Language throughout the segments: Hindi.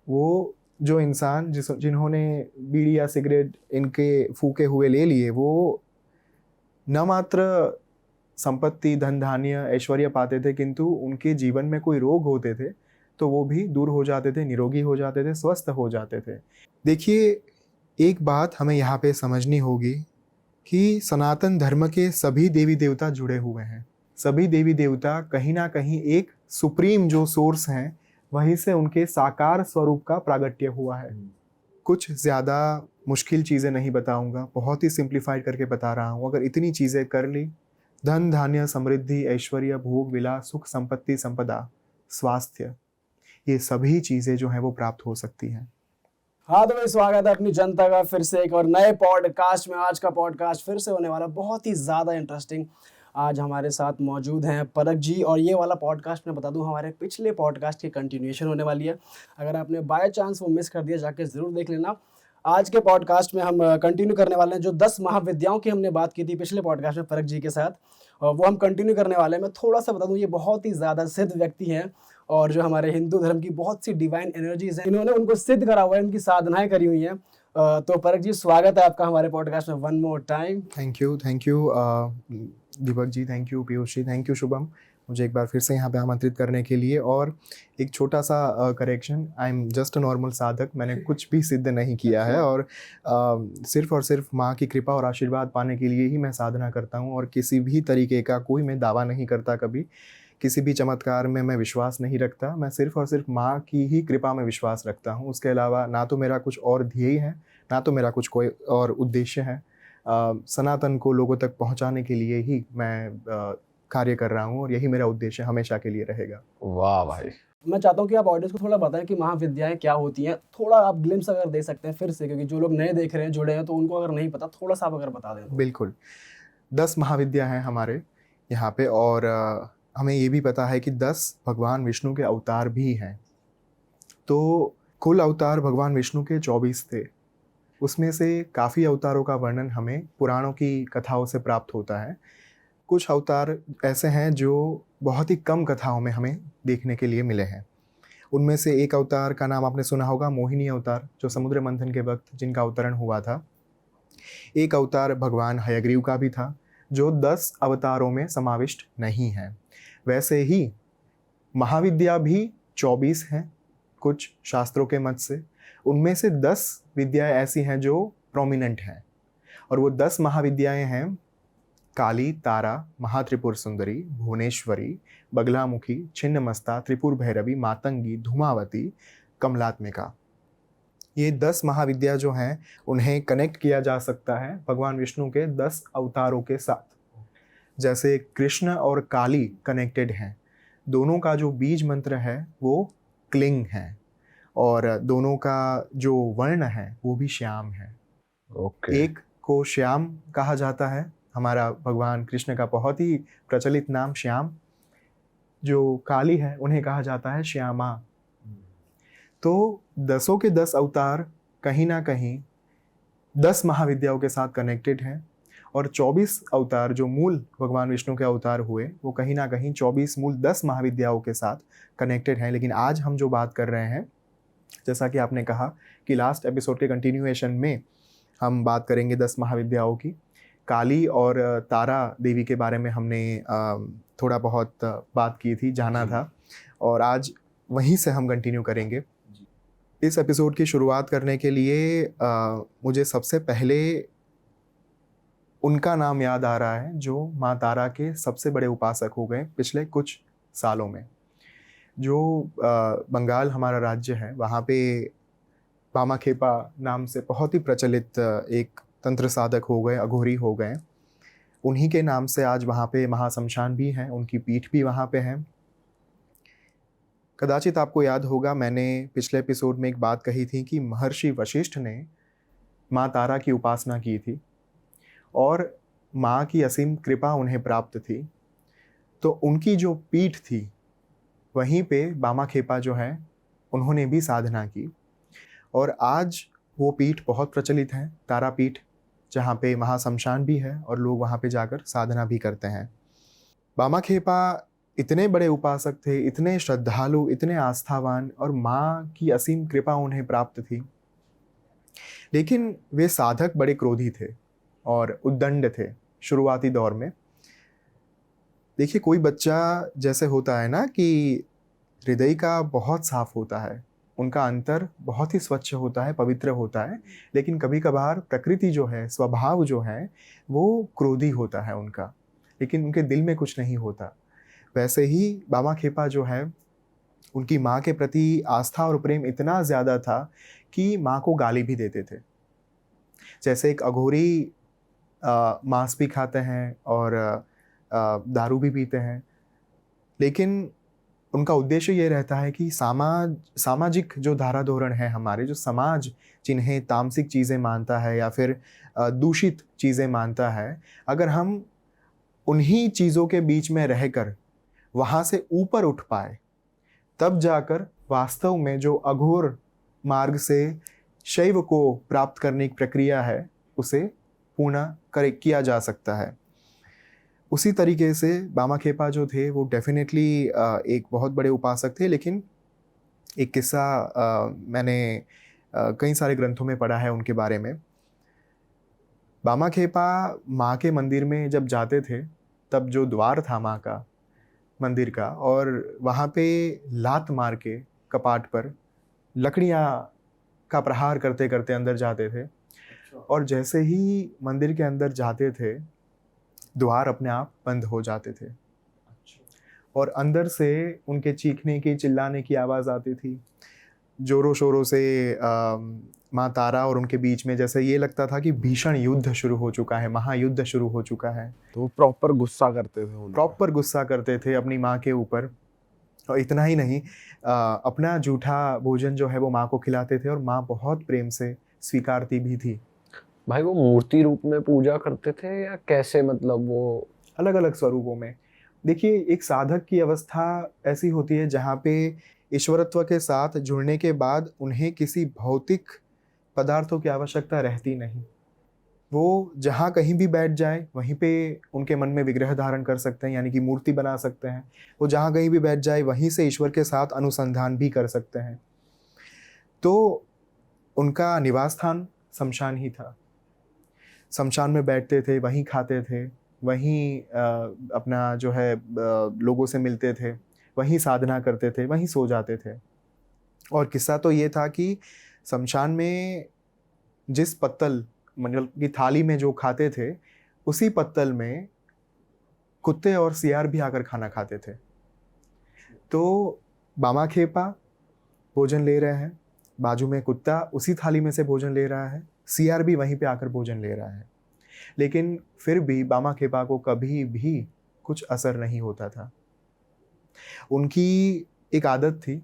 वो जो इंसान जिन्होंने बीड़ी या सिगरेट इनके फूके हुए ले लिए, वो न मात्र संपत्ति, धन धान्य, ऐश्वर्य पाते थे, किंतु उनके जीवन में कोई रोग होते थे तो वो भी दूर हो जाते थे, निरोगी हो जाते थे, स्वस्थ हो जाते थे। देखिए, एक बात हमें यहाँ पे समझनी होगी कि सनातन धर्म के सभी देवी देवता जुड़े हुए हैं। सभी देवी देवता कहीं ना कहीं एक सुप्रीम जो सोर्स हैं, वहीं से उनके साकार स्वरूप का प्रागट्य हुआ है। कुछ ज़्यादा मुश्किल चीज़ें नहीं बताऊंगा, बहुत ही सिंप्लीफाइड करके बता रहा हूँ। अगर इतनी चीज़ें कर ली, धन धान्य, समृद्धि, ऐश्वर्य, भोग विलास, सुख संपत्ति, संपदा, स्वास्थ्य, ये सभी चीज़ें जो हैं वो प्राप्त हो सकती हैं। हाँ, तो भाई स्वागत है अपनी जनता का फिर से एक और नए पॉडकास्ट में। आज का पॉडकास्ट फिर से होने वाला बहुत ही ज़्यादा इंटरेस्टिंग। आज हमारे साथ मौजूद हैं परख जी, और ये वाला पॉडकास्ट मैं बता दूं हमारे पिछले पॉडकास्ट की कंटिन्यूएशन होने वाली है। अगर आपने बाय चांस वो मिस कर दिया, जाके ज़रूर देख लेना। आज के पॉडकास्ट में हम कंटिन्यू करने वाले हैं जो 10 महाविद्याओं की हमने बात की थी पिछले पॉडकास्ट में परख जी के साथ, और वो हम कंटिन्यू करने वाले हैं। मैं थोड़ा सा बता दूं, ये बहुत ही ज़्यादा सिद्ध व्यक्ति हैं और जो हमारे हिंदू धर्म की बहुत सी डिवाइन एनर्जीज हैं, इन्होंने उनको सिद्ध करा हुआ है, उनकी साधनाएं करी हुई हैं। तो परख जी, स्वागत है आपका हमारे पॉडकास्ट में one more time. Thank you Deepak ji, thank you Piyush ji, thank you Shubham, मुझे एक बार फिर से यहाँ पे आमंत्रित करने के लिए। और एक छोटा सा correction, I am just a normal साधक, मैंने कुछ भी सिद्ध नहीं किया है, और सिर्फ और सिर्फ माँ की कृपा और आशीर्वाद पाने के लिए ही मैं साधना करता हूँ, और किसी भी तरीके का कोई मैं दावा नहीं करता। कभी किसी भी चमत्कार में मैं विश्वास नहीं रखता। मैं सिर्फ और सिर्फ माँ की ही कृपा में विश्वास रखता हूँ। उसके अलावा ना तो मेरा कुछ और ध्येय है, ना तो मेरा कुछ कोई और उद्देश्य है। सनातन को लोगों तक पहुँचाने के लिए ही मैं कार्य कर रहा हूँ, और यही मेरा उद्देश्य हमेशा के लिए रहेगा। वाह भाई, मैं चाहता हूँ कि आप ऑडियंस को थोड़ा बताएं कि महाविद्याएं क्या होती हैं। थोड़ा आप ग्लिम्स अगर दे सकते हैं फिर से, क्योंकि जो लोग नए देख रहे हैं, जुड़े हैं, तो उनको अगर नहीं पता, थोड़ा सा आप अगर बता दें। बिल्कुल, 10 महाविद्या हैं हमारे यहाँ पे, और हमें ये भी पता है कि 10 भगवान विष्णु के अवतार भी हैं। तो कुल अवतार भगवान विष्णु के 24 थे। उसमें से काफ़ी अवतारों का वर्णन हमें पुराणों की कथाओं से प्राप्त होता है। कुछ अवतार ऐसे हैं जो बहुत ही कम कथाओं में हमें देखने के लिए मिले हैं। उनमें से एक अवतार का नाम आपने सुना होगा, मोहिनी अवतार, जो समुद्र मंथन के वक्त जिनका अवतरण हुआ था। एक अवतार भगवान हयग्रीव का भी था, जो 10 अवतारों में समाविष्ट नहीं है। वैसे ही महाविद्या भी 24 हैं कुछ शास्त्रों के मत से। उनमें से 10 विद्याएं ऐसी हैं जो प्रोमिनेंट हैं, और वो 10 महाविद्याएं हैं काली, तारा, महात्रिपुर सुंदरी, भुवनेश्वरी, बगलामुखी, छिन्नमस्ता, त्रिपुर भैरवी, मातंगी, धूमावती, कमलात्मिका। ये 10 महाविद्या जो हैं, उन्हें कनेक्ट किया जा सकता है भगवान विष्णु के 10 अवतारों के साथ। जैसे कृष्ण और काली कनेक्टेड हैं, दोनों का जो बीज मंत्र है वो क्लिंग है, और दोनों का जो वर्ण है वो भी श्याम है। एक को श्याम कहा जाता है, हमारा भगवान कृष्ण का बहुत ही प्रचलित नाम श्याम। जो काली है उन्हें कहा जाता है श्यामा। तो 10 के 10 अवतार कहीं ना कहीं 10 महाविद्याओं के साथ कनेक्टेड हैं, और 24 अवतार जो मूल भगवान विष्णु के अवतार हुए, वो कहीं ना कहीं 24 मूल 10 महाविद्याओं के साथ कनेक्टेड हैं। लेकिन आज हम जो बात कर रहे हैं, जैसा कि आपने कहा कि लास्ट एपिसोड के कंटिन्यूएशन में हम बात करेंगे 10 महाविद्याओं की। काली और तारा देवी के बारे में हमने थोड़ा बहुत बात की थी, जाना था, और आज वहीं से हम कंटिन्यू करेंगे। इस एपिसोड की शुरुआत करने के लिए मुझे सबसे पहले उनका नाम याद आ रहा है जो माँ तारा के सबसे बड़े उपासक हो गए पिछले कुछ सालों में। जो बंगाल हमारा राज्य है, वहाँ पे बामाखेपा नाम से बहुत ही प्रचलित एक तंत्र साधक हो गए, अघोरी हो गए। उन्हीं के नाम से आज वहाँ पे महाशमशान भी हैं, उनकी पीठ भी वहाँ पे है। कदाचित आपको याद होगा, मैंने पिछले एपिसोड में एक बात कही थी कि महर्षि वशिष्ठ ने माँ तारा की उपासना की थी, और माँ की असीम कृपा उन्हें प्राप्त थी। तो उनकी जो पीठ थी, वहीं पे बामाखेपा जो है, उन्होंने भी साधना की, और आज वो पीठ बहुत प्रचलित है, तारा पीठ, जहाँ पे महाशमशान भी है और लोग वहाँ पे जाकर साधना भी करते हैं। बामाखेपा इतने बड़े उपासक थे, इतने श्रद्धालु, इतने आस्थावान, और माँ की असीम कृपा उन्हें प्राप्त थी। लेकिन वे साधक बड़े क्रोधी थे और उद्दंड थे शुरुआती दौर में। देखिए, कोई बच्चा जैसे होता है ना कि हृदय का बहुत साफ होता है, उनका अंतर बहुत ही स्वच्छ होता है, पवित्र होता है, लेकिन कभी कभार प्रकृति जो है, स्वभाव जो है, वो क्रोधी होता है उनका, लेकिन उनके दिल में कुछ नहीं होता। वैसे ही बामा खेपा जो है, उनकी माँ के प्रति आस्था और प्रेम इतना ज़्यादा था कि माँ को गाली भी देते थे। जैसे एक अघोरी मांस भी खाते हैं और दारू भी पीते हैं, लेकिन उनका उद्देश्य ये रहता है कि सामाजिक जो धारा धोरण है हमारे, जो समाज जिन्हें तामसिक चीज़ें मानता है या फिर दूषित चीज़ें मानता है, अगर हम उन्हीं चीज़ों के बीच में रहकर वहाँ से ऊपर उठ पाए, तब जाकर वास्तव में जो अघोर मार्ग से शैव को प्राप्त करने की प्रक्रिया है, उसे पूर्ण किया जा सकता है। उसी तरीके से बामा खेपा जो थे वो डेफिनेटली एक बहुत बड़े उपासक थे। लेकिन एक किस्सा मैंने कई सारे ग्रंथों में पढ़ा है उनके बारे में। बामा खेपा माँ के मंदिर में जब जाते थे, तब जो द्वार था माँ का मंदिर का, और वहाँ पे लात मार के कपाट पर लकड़ियाँ का प्रहार करते करते अंदर जाते थे। और जैसे ही मंदिर के अंदर जाते थे, द्वार अपने आप बंद हो जाते थे और अंदर से उनके चीखने की, चिल्लाने की आवाज़ आती थी जोरों शोरों से। माँ तारा और उनके बीच में जैसे ये लगता था कि भीषण युद्ध शुरू हो चुका है, महायुद्ध शुरू हो चुका है। तो वो प्रॉपर गुस्सा करते थे उन पे। प्रॉपर गुस्सा करते थे अपनी माँ के ऊपर। और इतना ही नहीं, अपना जूठा भोजन जो है वो माँ को खिलाते थे और माँ बहुत प्रेम से स्वीकारती भी थी। भाई वो मूर्ति रूप में पूजा करते थे या कैसे, मतलब वो अलग अलग स्वरूपों में। देखिए, एक साधक की अवस्था ऐसी होती है जहाँ पे ईश्वरत्व के साथ जुड़ने के बाद उन्हें किसी भौतिक पदार्थों की आवश्यकता रहती नहीं। वो जहाँ कहीं भी बैठ जाए वहीं पे उनके मन में विग्रह धारण कर सकते हैं, यानी कि मूर्ति बना सकते हैं। वो जहाँ कहीं भी बैठ जाए वहीं से ईश्वर के साथ अनुसंधान भी कर सकते हैं। तो उनका निवास स्थान शमशान ही था। शमशान में बैठते थे, वहीं खाते थे, वहीं अपना जो है लोगों से मिलते थे, वहीं साधना करते थे, वहीं सो जाते थे। और किस्सा तो ये था कि शमशान में जिस पत्तल, मतलब की थाली में जो खाते थे, उसी पत्तल में कुत्ते और सियार भी आकर खाना खाते थे। तो बामा खेपा भोजन ले रहे हैं, बाजू में कुत्ता उसी थाली में से भोजन ले रहा है, सियार भी वहीं पे आकर भोजन ले रहा है, लेकिन फिर भी बामा खेपा को कभी भी कुछ असर नहीं होता था। उनकी एक आदत थी,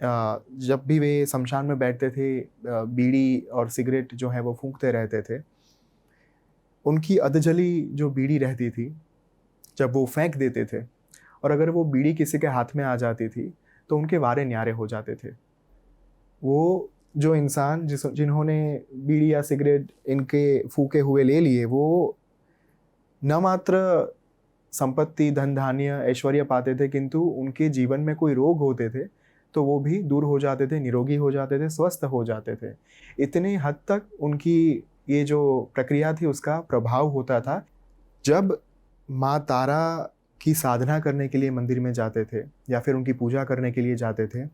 जब भी वे शमशान में बैठते थे, बीड़ी और सिगरेट जो है वो फूंकते रहते थे। उनकी अधजली जो बीड़ी रहती थी, जब वो फेंक देते थे और अगर वो बीड़ी किसी के हाथ में आ जाती थी तो उनके वारे न्यारे हो जाते थे। वो जो इंसान जिन्होंने बीड़ी या सिगरेट इनके फूके हुए ले लिए, वो न मात्र संपत्ति, धन धान्य, ऐश्वर्य पाते थे, किंतु उनके जीवन में कोई रोग होते थे तो वो भी दूर हो जाते थे, निरोगी हो जाते थे, स्वस्थ हो जाते थे। इतने हद तक उनकी ये जो प्रक्रिया थी उसका प्रभाव होता था। जब माँ तारा की साधना करने के लिए मंदिर में जाते थे या फिर उनकी पूजा करने के लिए जाते थे,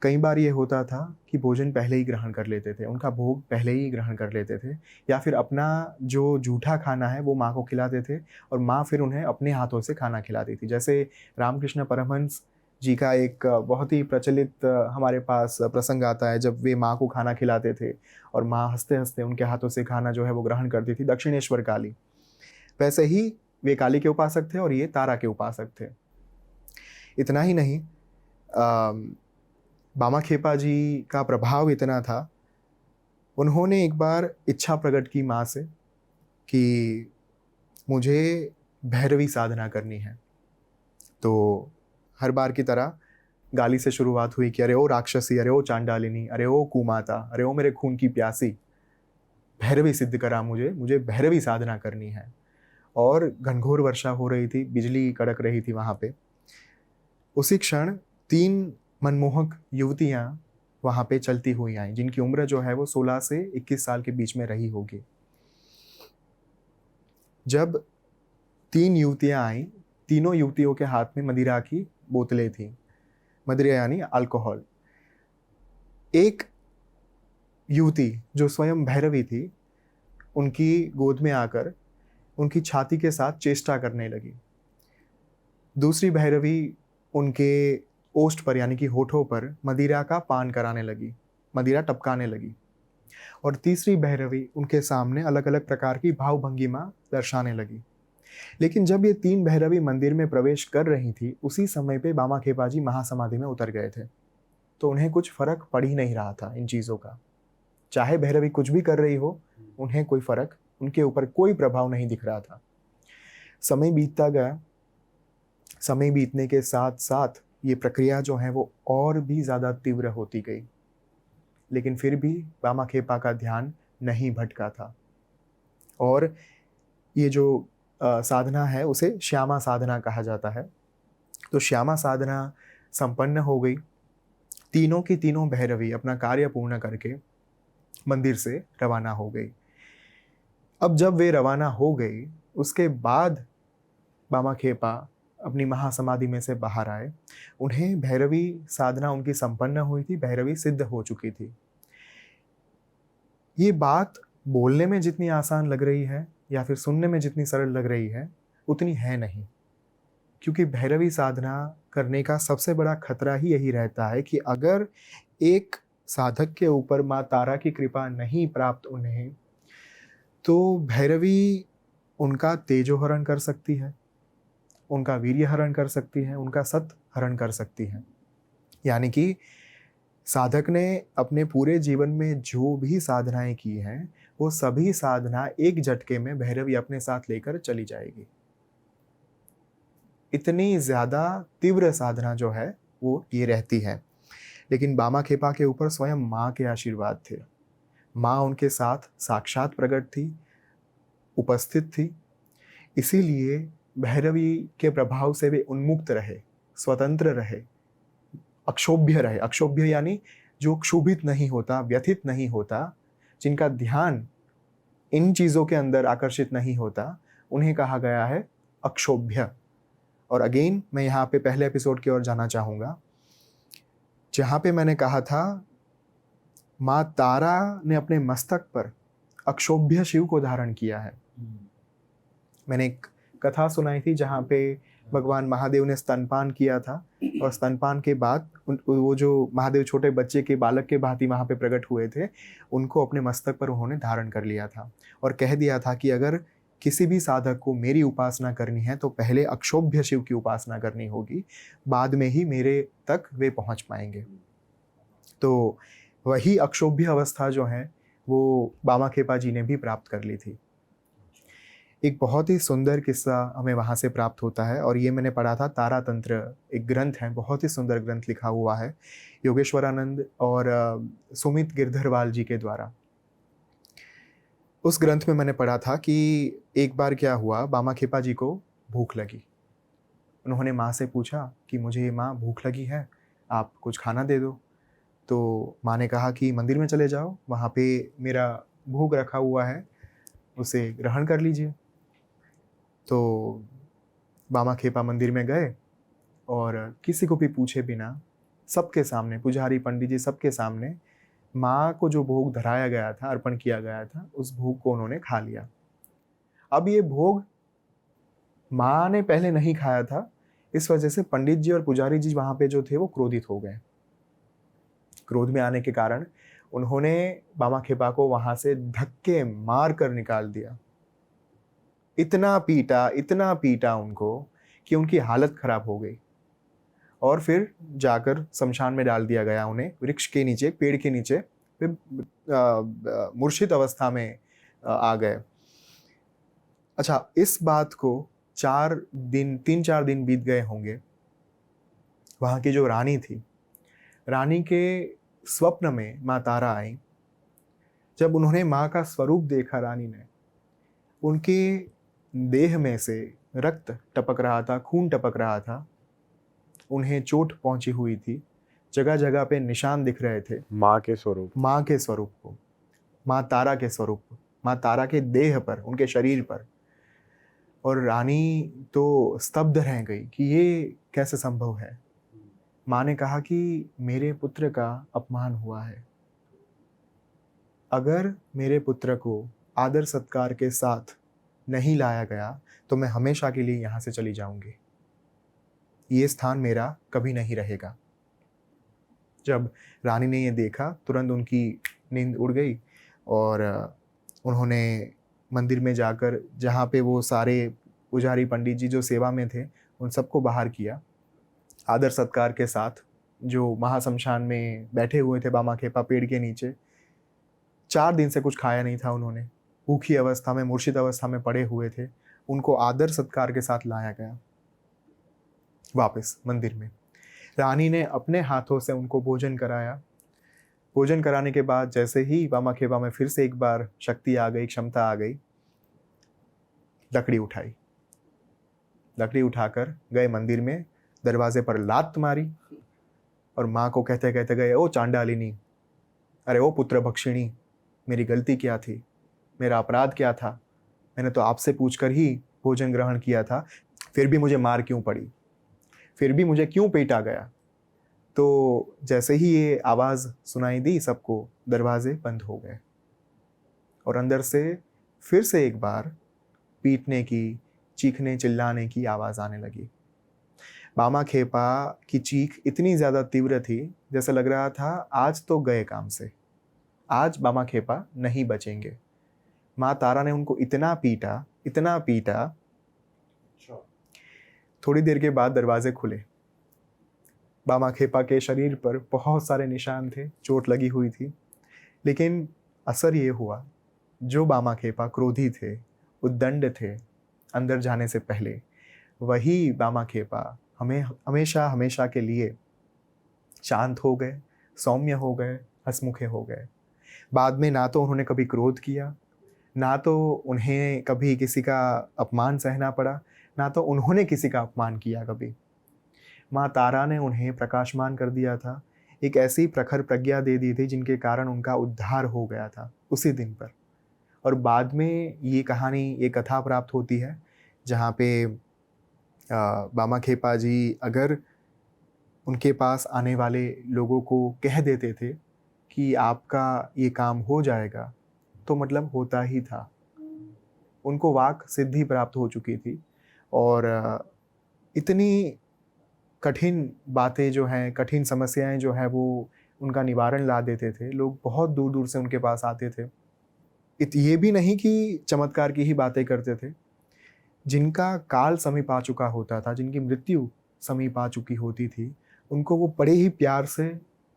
कई बार ये होता था कि भोजन पहले ही ग्रहण कर लेते थे, उनका भोग पहले ही ग्रहण कर लेते थे, या फिर अपना जो जूठा खाना है वो माँ को खिलाते थे और माँ फिर उन्हें अपने हाथों से खाना खिलाती थी। जैसे रामकृष्ण परमहंस जी का एक बहुत ही प्रचलित हमारे पास प्रसंग आता है, जब वे माँ को खाना खिलाते थे और माँ हंसते हंसते उनके हाथों से खाना जो है वो ग्रहण करती थी, दक्षिणेश्वर काली। वैसे ही वे काली के उपासक थे और ये तारा के उपासक थे। इतना ही नहीं, बामा खेपा जी का प्रभाव इतना था, उन्होंने एक बार इच्छा प्रकट की माँ से कि मुझे भैरवी साधना करनी है। तो हर बार की तरह गाली से शुरुआत हुई कि अरे ओ राक्षसी, अरे ओ चांडालिनी, अरे ओ कुमाता, अरे ओ मेरे खून की प्यासी, भैरवी सिद्ध करा मुझे भैरवी साधना करनी है। और घनघोर वर्षा हो रही थी, बिजली कड़क रही थी वहाँ पे। उसी क्षण 3 मनमोहक युवतियां वहां पे चलती हुई आई, जिनकी उम्र जो है वो 16 से 21 साल के बीच में रही होगी। जब 3 युवतियां आई, तीनों युवतियों के हाथ में मदिरा की बोतलें थी, मदिरा यानी अल्कोहल। एक युवती जो स्वयं भैरवी थी, उनकी गोद में आकर उनकी छाती के साथ चेष्टा करने लगी। दूसरी भैरवी उनके ओष्ठ पर यानी कि होठों पर मदिरा का पान कराने लगी, मदिरा टपकाने लगी। और तीसरी भैरवी उनके सामने अलग अलग प्रकार की भाव भंगिमा दर्शाने लगी। लेकिन जब ये 3 भैरवी मंदिर में प्रवेश कर रही थी, उसी समय पे बामा खेपा जी महासमाधि में उतर गए थे। तो उन्हें कुछ फर्क पड़ ही नहीं रहा था इन चीज़ों का। चाहे भैरवी कुछ भी कर रही हो, उन्हें कोई फर्क, उनके ऊपर कोई प्रभाव नहीं दिख रहा था। समय बीतता गया। समय बीतने के साथ साथ ये प्रक्रिया जो है वो और भी ज़्यादा तीव्र होती गई, लेकिन फिर भी बामा खेपा का ध्यान नहीं भटका था। और ये जो साधना है उसे श्यामा साधना कहा जाता है। तो श्यामा साधना संपन्न हो गई। तीनों की तीनों भैरवी अपना कार्य पूर्ण करके मंदिर से रवाना हो गई। अब जब वे रवाना हो गई, उसके बाद बामा खेपा अपनी महासमाधि में से बाहर आए। उन्हें भैरवी साधना उनकी संपन्न हुई थी, भैरवी सिद्ध हो चुकी थी। ये बात बोलने में जितनी आसान लग रही है या फिर सुनने में जितनी सरल लग रही है, उतनी है नहीं। क्योंकि भैरवी साधना करने का सबसे बड़ा खतरा ही यही रहता है कि अगर एक साधक के ऊपर माँ तारा की कृपा नहीं प्राप्त उन्हें, तो भैरवी उनका तेजो हरण कर सकती है, उनका वीर्य हरण कर सकती है, उनका सत हरण कर सकती है। यानी कि साधक ने अपने पूरे जीवन में जो भी साधनाएं की हैं, वो सभी साधना एक झटके में भैरवी अपने साथ लेकर चली जाएगी। इतनी ज़्यादा तीव्र साधना जो है वो ये रहती है। लेकिन बामा खेपा के ऊपर स्वयं माँ के आशीर्वाद थे। माँ उनके साथ साक्षात प्रकट थी, उपस्थित थी। इसीलिए भैरवी के प्रभाव से वे उन्मुक्त रहे, स्वतंत्र रहे, अक्षोभ्य रहे। अक्षोभ्य यानी जो क्षोभित नहीं होता, व्यथित नहीं होता, जिनका ध्यान इन चीज़ों के अंदर आकर्षित नहीं होता, उन्हें कहा गया है अक्षोभ्य। और अगेन मैं यहाँ पे पहले एपिसोड की ओर जाना चाहूँगा, जहाँ पे मैंने कहा था माँ तारा ने अपने मस्तक पर अक्षोभ्य शिव को धारण किया है। मैंने एक कथा सुनाई थी जहाँ पे भगवान महादेव ने स्तनपान किया था, और स्तनपान के बाद वो जो महादेव छोटे बच्चे के बालक के भांति वहाँ पे प्रकट हुए थे, उनको अपने मस्तक पर उन्होंने धारण कर लिया था और कह दिया था कि अगर किसी भी साधक को मेरी उपासना करनी है तो पहले अक्षोभ्य शिव की उपासना करनी होगी, बाद में ही मेरे तक वे पहुँच पाएंगे। तो वही अक्षोभ्य अवस्था जो है वो बामा खेपा जी ने भी प्राप्त कर ली थी। एक बहुत ही सुंदर किस्सा हमें वहाँ से प्राप्त होता है, और ये मैंने पढ़ा था, तारा तंत्र एक ग्रंथ है, बहुत ही सुंदर ग्रंथ लिखा हुआ है योगेश्वरानंद और सुमित गिरधरवाल जी के द्वारा। उस ग्रंथ में मैंने पढ़ा था कि एक बार क्या हुआ, बामा खेपा जी को भूख लगी। उन्होंने माँ से पूछा कि मुझे माँ भूख लगी है, आप कुछ खाना दे दो। तो माँ ने कहा कि मंदिर में चले जाओ, वहाँ पे मेरा भोग रखा हुआ है, उसे ग्रहण कर लीजिए। तो बामा खेपा मंदिर में गए और किसी को भी पूछे बिना, सबके सामने, पुजारी पंडित जी सबके सामने माँ को जो भोग धराया गया था, अर्पण किया गया था, उस भोग को उन्होंने खा लिया। अब ये भोग माँ ने पहले नहीं खाया था, इस वजह से पंडित जी और पुजारी जी वहाँ पे जो थे वो क्रोधित हो गए। क्रोध में आने के कारण उन्होंने बामा खेपा को वहाँ से धक्के मार कर निकाल दिया। इतना पीटा उनको कि उनकी हालत खराब हो गई, और फिर जाकर शमशान में डाल दिया गया उन्हें, वृक्ष के नीचे, पेड़ के नीचे। फिर मूर्छित अवस्था में आ गए। अच्छा, इस बात को 3-4 दिन बीत गए होंगे। वहाँ की जो रानी थी, रानी के स्वप्न में माँ तारा आई। जब उन्होंने माँ का स्वरूप देखा रानी ने, उनके देह में से रक्त टपक रहा था, खून टपक रहा था, उन्हें चोट पहुंची हुई थी, जगह जगह पे निशान दिख रहे थे माँ के स्वरूप। माँ के स्वरूप को, माँ तारा के स्वरूप, माँ तारा के देह पर, उनके शरीर पर। और रानी तो स्तब्ध रह गई कि ये कैसे संभव है। माँ ने कहा कि मेरे पुत्र का अपमान हुआ है, अगर मेरे पुत्र को आदर सत्कार के साथ नहीं लाया गया तो मैं हमेशा के लिए यहाँ से चली जाऊंगी, ये स्थान मेरा कभी नहीं रहेगा। जब रानी ने ये देखा, तुरंत उनकी नींद उड़ गई और उन्होंने मंदिर में जाकर, जहाँ पे वो सारे पुजारी पंडित जी जो सेवा में थे, उन सबको बाहर किया आदर सत्कार के साथ। जो महाशमशान में बैठे हुए थे बामाखेपा पेड़ के नीचे, 4 दिन से कुछ खाया नहीं था उन्होंने, भूखी अवस्था में, मूर्छित अवस्था में पड़े हुए थे, उनको आदर सत्कार के साथ लाया गया वापस मंदिर में। रानी ने अपने हाथों से उनको भोजन कराया। भोजन कराने के बाद जैसे ही बामाखेपा में फिर से एक बार शक्ति आ गई, क्षमता आ गई, लकड़ी उठाई, लकड़ी उठाकर गए मंदिर में, दरवाजे पर लात मारी और माँ को कहते कहते गए, ओ चांडालिनी, अरे ओ पुत्र भक्षिणी, मेरी गलती क्या थी, मेरा अपराध क्या था, मैंने तो आपसे पूछकर ही भोजन ग्रहण किया था, फिर भी मुझे मार क्यों पड़ी, फिर भी मुझे क्यों पीटा गया। तो जैसे ही ये आवाज़ सुनाई दी सबको, दरवाजे बंद हो गए और अंदर से फिर से एक बार पीटने की, चीखने चिल्लाने की आवाज़ आने लगी। बामाखेपा की चीख इतनी ज़्यादा तीव्र थी, जैसे लग रहा था आज तो गए काम से, आज बामाखेपा नहीं बचेंगे। माँ तारा ने उनको इतना पीटा, इतना पीटा। थोड़ी देर के बाद दरवाजे खुले। बामाखेपा के शरीर पर बहुत सारे निशान थे, चोट लगी हुई थी, लेकिन असर ये हुआ, जो बामाखेपा क्रोधी थे, उद्दंड थे अंदर जाने से पहले, वही बामाखेपा हमें हमेशा हमेशा के लिए शांत हो गए, सौम्य हो गए, हंसमुखे हो गए। बाद में ना तो उन्होंने कभी क्रोध किया, ना तो उन्हें कभी किसी का अपमान सहना पड़ा, ना तो उन्होंने किसी का अपमान किया कभी। माँ तारा ने उन्हें प्रकाशमान कर दिया था, एक ऐसी प्रखर प्रज्ञा दे दी थी जिनके कारण उनका उद्धार हो गया था उसी दिन पर। और बाद में ये कहानी, ये कथा प्राप्त होती है जहाँ पे बामाखेपा जी अगर उनके पास आने वाले लोगों को कह देते थे कि आपका ये काम हो जाएगा, तो मतलब होता ही था। उनको वाक सिद्धि प्राप्त हो चुकी थी और इतनी कठिन बातें जो हैं, कठिन समस्याएं जो हैं, वो उनका निवारण ला देते थे। लोग बहुत दूर दूर से उनके पास आते थे। ये भी नहीं कि चमत्कार की ही बातें करते थे, जिनका काल समीप आ चुका होता था, जिनकी मृत्यु समीप आ चुकी होती थी, उनको वो बड़े ही प्यार से,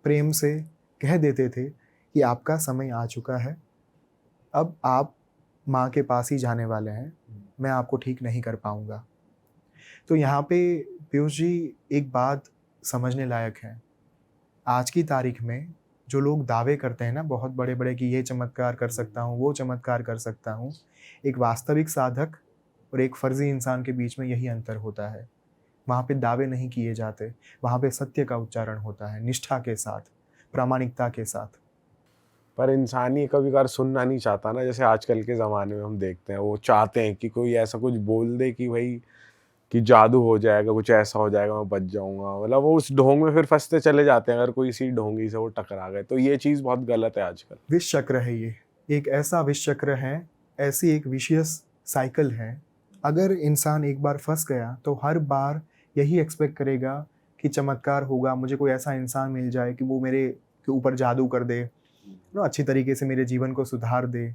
प्रेम से कह देते थे कि आपका समय आ चुका है, अब आप माँ के पास ही जाने वाले हैं, मैं आपको ठीक नहीं कर पाऊँगा। तो यहाँ पे पीयूष जी एक बात समझने लायक है। आज की तारीख में जो लोग दावे करते हैं ना बहुत बड़े बड़े कि ये चमत्कार कर सकता हूँ, वो चमत्कार कर सकता हूँ, एक वास्तविक साधक और एक फर्जी इंसान के बीच में यही अंतर होता है। वहाँ पे दावे नहीं किए जाते, वहाँ पे सत्य का उच्चारण होता है, निष्ठा के साथ, प्रामाणिकता के साथ। पर इंसान ही कभी कभार सुनना नहीं चाहता ना, जैसे आजकल के ज़माने में हम देखते हैं, वो चाहते हैं कि कोई ऐसा कुछ बोल दे कि भाई कि जादू हो जाएगा, कुछ ऐसा हो जाएगा, मैं बच जाऊंगा, मतलब वो उस ढोंग में फिर फंसते चले जाते हैं। अगर कोई इसी ढोंगी से वो टकरा गए तो ये चीज़ बहुत गलत है आजकल। विष चक्र है ये, एक ऐसा विष चक्र है, ऐसी एक विशियस साइकिल है। अगर इंसान एक बार फंस गया तो हर बार यही एक्सपेक्ट करेगा कि चमत्कार होगा, मुझे कोई ऐसा इंसान मिल जाए कि वो मेरे के ऊपर जादू कर दे, अच्छी तरीके से मेरे जीवन को सुधार दे।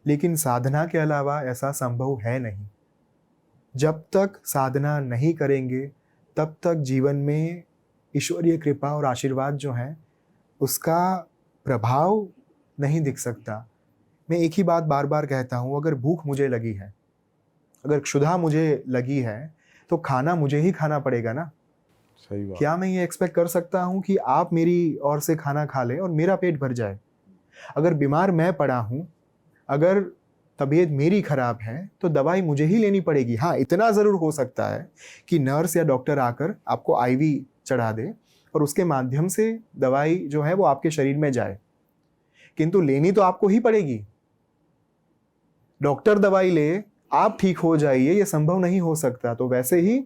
लेकिन साधना के अलावा ऐसा संभव है नहीं। जब तक साधना नहीं करेंगे तब तक जीवन में ईश्वरीय कृपा और आशीर्वाद जो है उसका प्रभाव नहीं दिख सकता। मैं एक ही बात बार बार कहता हूँ, अगर भूख मुझे लगी है, अगर क्षुधा मुझे लगी है, तो खाना मुझे ही खाना पड़ेगा ना। सही बात। क्या मैं ये एक्सपेक्ट कर सकता हूँ कि आप मेरी ओर से खाना खा लें और मेरा पेट भर जाए? अगर बीमार मैं पड़ा हूँ, अगर तबीयत मेरी खराब है तो दवाई मुझे ही लेनी पड़ेगी। हाँ, इतना ज़रूर हो सकता है कि नर्स या डॉक्टर आकर आपको आईवी चढ़ा दे और उसके माध्यम से दवाई जो है वो आपके शरीर में जाए, किंतु लेनी तो आपको ही पड़ेगी। डॉक्टर दवाई ले, आप ठीक हो जाइए, ये संभव नहीं हो सकता। तो वैसे ही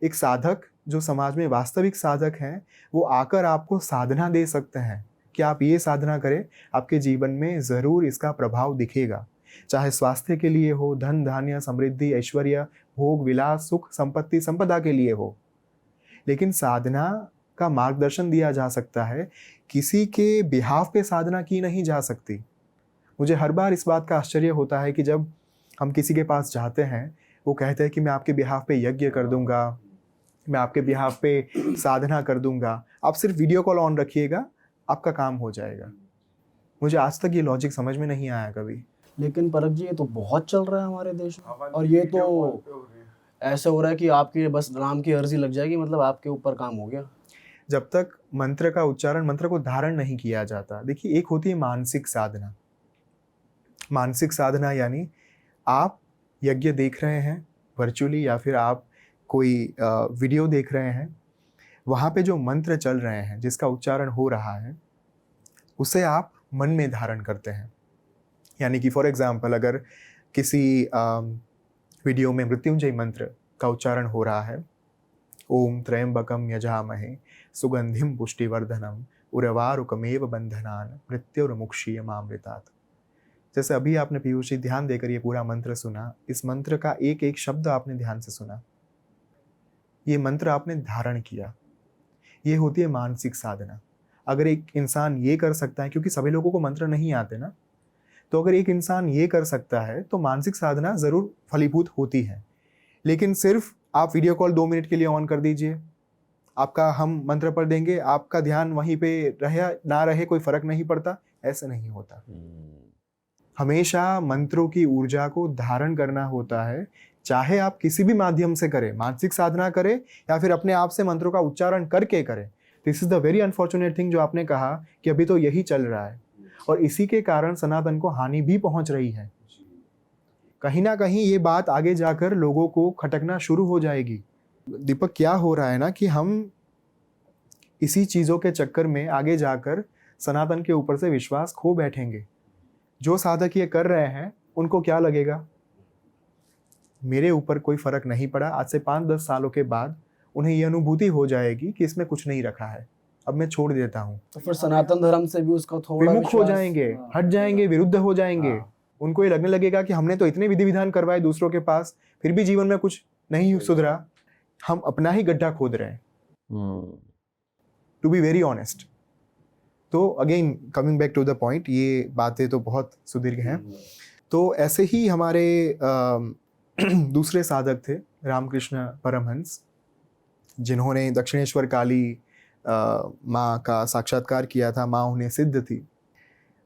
एक साधक जो समाज में वास्तविक साधक हैं, वो आकर आपको साधना दे सकते हैं कि आप ये साधना करें, आपके जीवन में ज़रूर इसका प्रभाव दिखेगा। चाहे स्वास्थ्य के लिए हो, धन धान्य समृद्धि ऐश्वर्य भोग विलास सुख संपत्ति संपदा के लिए हो, लेकिन साधना का मार्गदर्शन दिया जा सकता है, किसी के बिहाफ पे साधना की नहीं जा सकती। मुझे हर बार इस बात का आश्चर्य होता है कि जब हम किसी के पास जाते हैं, वो कहते हैं कि मैं आपके बिहाफ पे यज्ञ कर दूंगा, मैं आपके बिहाफ पे साधना कर दूंगा, आप सिर्फ वीडियो कॉल ऑन रखिएगा, आपका काम हो जाएगा। मुझे आज तक ये लॉजिक समझ में नहीं आया कभी। लेकिन परख जी, ये तो बहुत चल रहा है हमारे देश में, और ये तो ऐसा हो रहा है कि आपकी बस राम की अर्जी लग जाएगी, मतलब आपके ऊपर काम हो गया। जब तक मंत्र का उच्चारण, मंत्र को धारण नहीं किया जाता। देखिए, एक होती है मानसिक साधना। मानसिक साधना यानी आप यज्ञ देख रहे हैं वर्चुअली, या फिर आप कोई वीडियो देख रहे हैं, वहाँ पे जो मंत्र चल रहे हैं, जिसका उच्चारण हो रहा है, उसे आप मन में धारण करते हैं। यानी कि फॉर एग्जांपल, अगर किसी वीडियो में मृत्युंजय मंत्र का उच्चारण हो रहा है, ओम त्र्यंबकम यजामहे सुगंधिम पुष्टिवर्धनम उर्वारुकमेव बंधनान मृत्युर्मुक्षीयमामृतात्। जैसे अभी आपने पीयूष जी ध्यान देकर ये पूरा मंत्र सुना, इस मंत्र का एक एक शब्द आपने ध्यान से सुना, ये मंत्र आपने धारण किया। ये होती है मानसिक साधना। अगर एक इंसान ये कर सकता है, क्योंकि सभी लोगों को मंत्र नहीं आते ना, तो अगर एक इंसान ये कर सकता है तो मानसिक साधना ज़रूर फलीभूत होती है। लेकिन सिर्फ आप वीडियो कॉल 2 मिनट के लिए ऑन कर दीजिए, आपका हम मंत्र पढ़ देंगे, आपका ध्यान वहीं पे रहे ना रहे कोई फर्क नहीं पड़ता, ऐसे नहीं होता। हमेशा मंत्रों की ऊर्जा को धारण करना होता है, चाहे आप किसी भी माध्यम से करें, मानसिक साधना करें या फिर अपने आप से मंत्रों का उच्चारण करके करें। This is the very unfortunate thing जो आपने कहा कि अभी तो यही चल रहा है, और इसी के कारण सनातन को हानि भी पहुंच रही है। कहीं ना कहीं ये बात आगे जाकर लोगों को खटकना शुरू हो जाएगी। दीपक, क्या हो रहा है ना कि हम इसी चीज़ों के चक्कर में आगे जाकर सनातन के ऊपर से विश्वास खो बैठेंगे। जो साधक ये कर रहे हैं उनको क्या लगेगा, मेरे ऊपर कोई फर्क नहीं पड़ा। आज से 5-10 सालों के बाद उन्हें ये अनुभूति हो जाएगी कि इसमें कुछ नहीं रखा है, अब मैं छोड़ देता हूँ। तो फिर सनातन धर्म से भी उसका थोड़ा विमुख हो विश्वास- जाएंगे, हट जाएंगे, विरुद्ध हो जाएंगे। हाँ। उनको ये लगने लगेगा कि हमने तो इतने विधि विधान करवाए दूसरों के पास, फिर भी जीवन में कुछ नहीं सुधरा, हम अपना ही गड्ढा खोद रहे हैं, टू बी वेरी ऑनेस्ट। तो again coming back to the point, ये बातें तो बहुत सुदीर्घ हैं। तो ऐसे ही हमारे दूसरे साधक थे रामकृष्ण परमहंस, जिन्होंने दक्षिणेश्वर काली माँ का साक्षात्कार किया था, माँ उन्हें सिद्ध थी।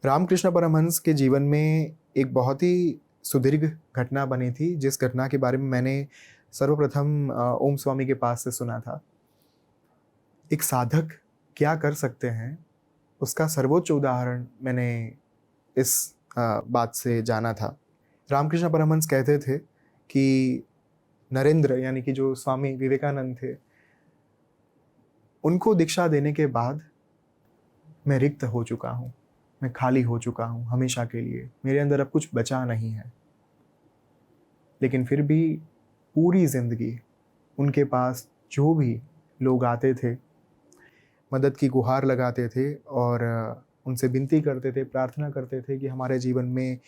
रामकृष्ण परमहंस के जीवन में एक बहुत ही सुदीर्घ घटना बनी थी, जिस घटना के बारे में मैंने सर्वप्रथम ओम स्वामी के पास से सुना था। एक साधक क्या कर सकते हैं, उसका सर्वोच्च उदाहरण मैंने इस बात से जाना था। रामकृष्ण परमहंस कहते थे कि नरेंद्र, यानी कि जो स्वामी विवेकानंद थे, उनको दीक्षा देने के बाद मैं रिक्त हो चुका हूँ, मैं खाली हो चुका हूँ हमेशा के लिए, मेरे अंदर अब कुछ बचा नहीं है। लेकिन फिर भी पूरी जिंदगी उनके पास जो भी लोग आते थे, मदद की गुहार लगाते थे और उनसे विनती करते थे, प्रार्थना करते थे कि हमारे जीवन में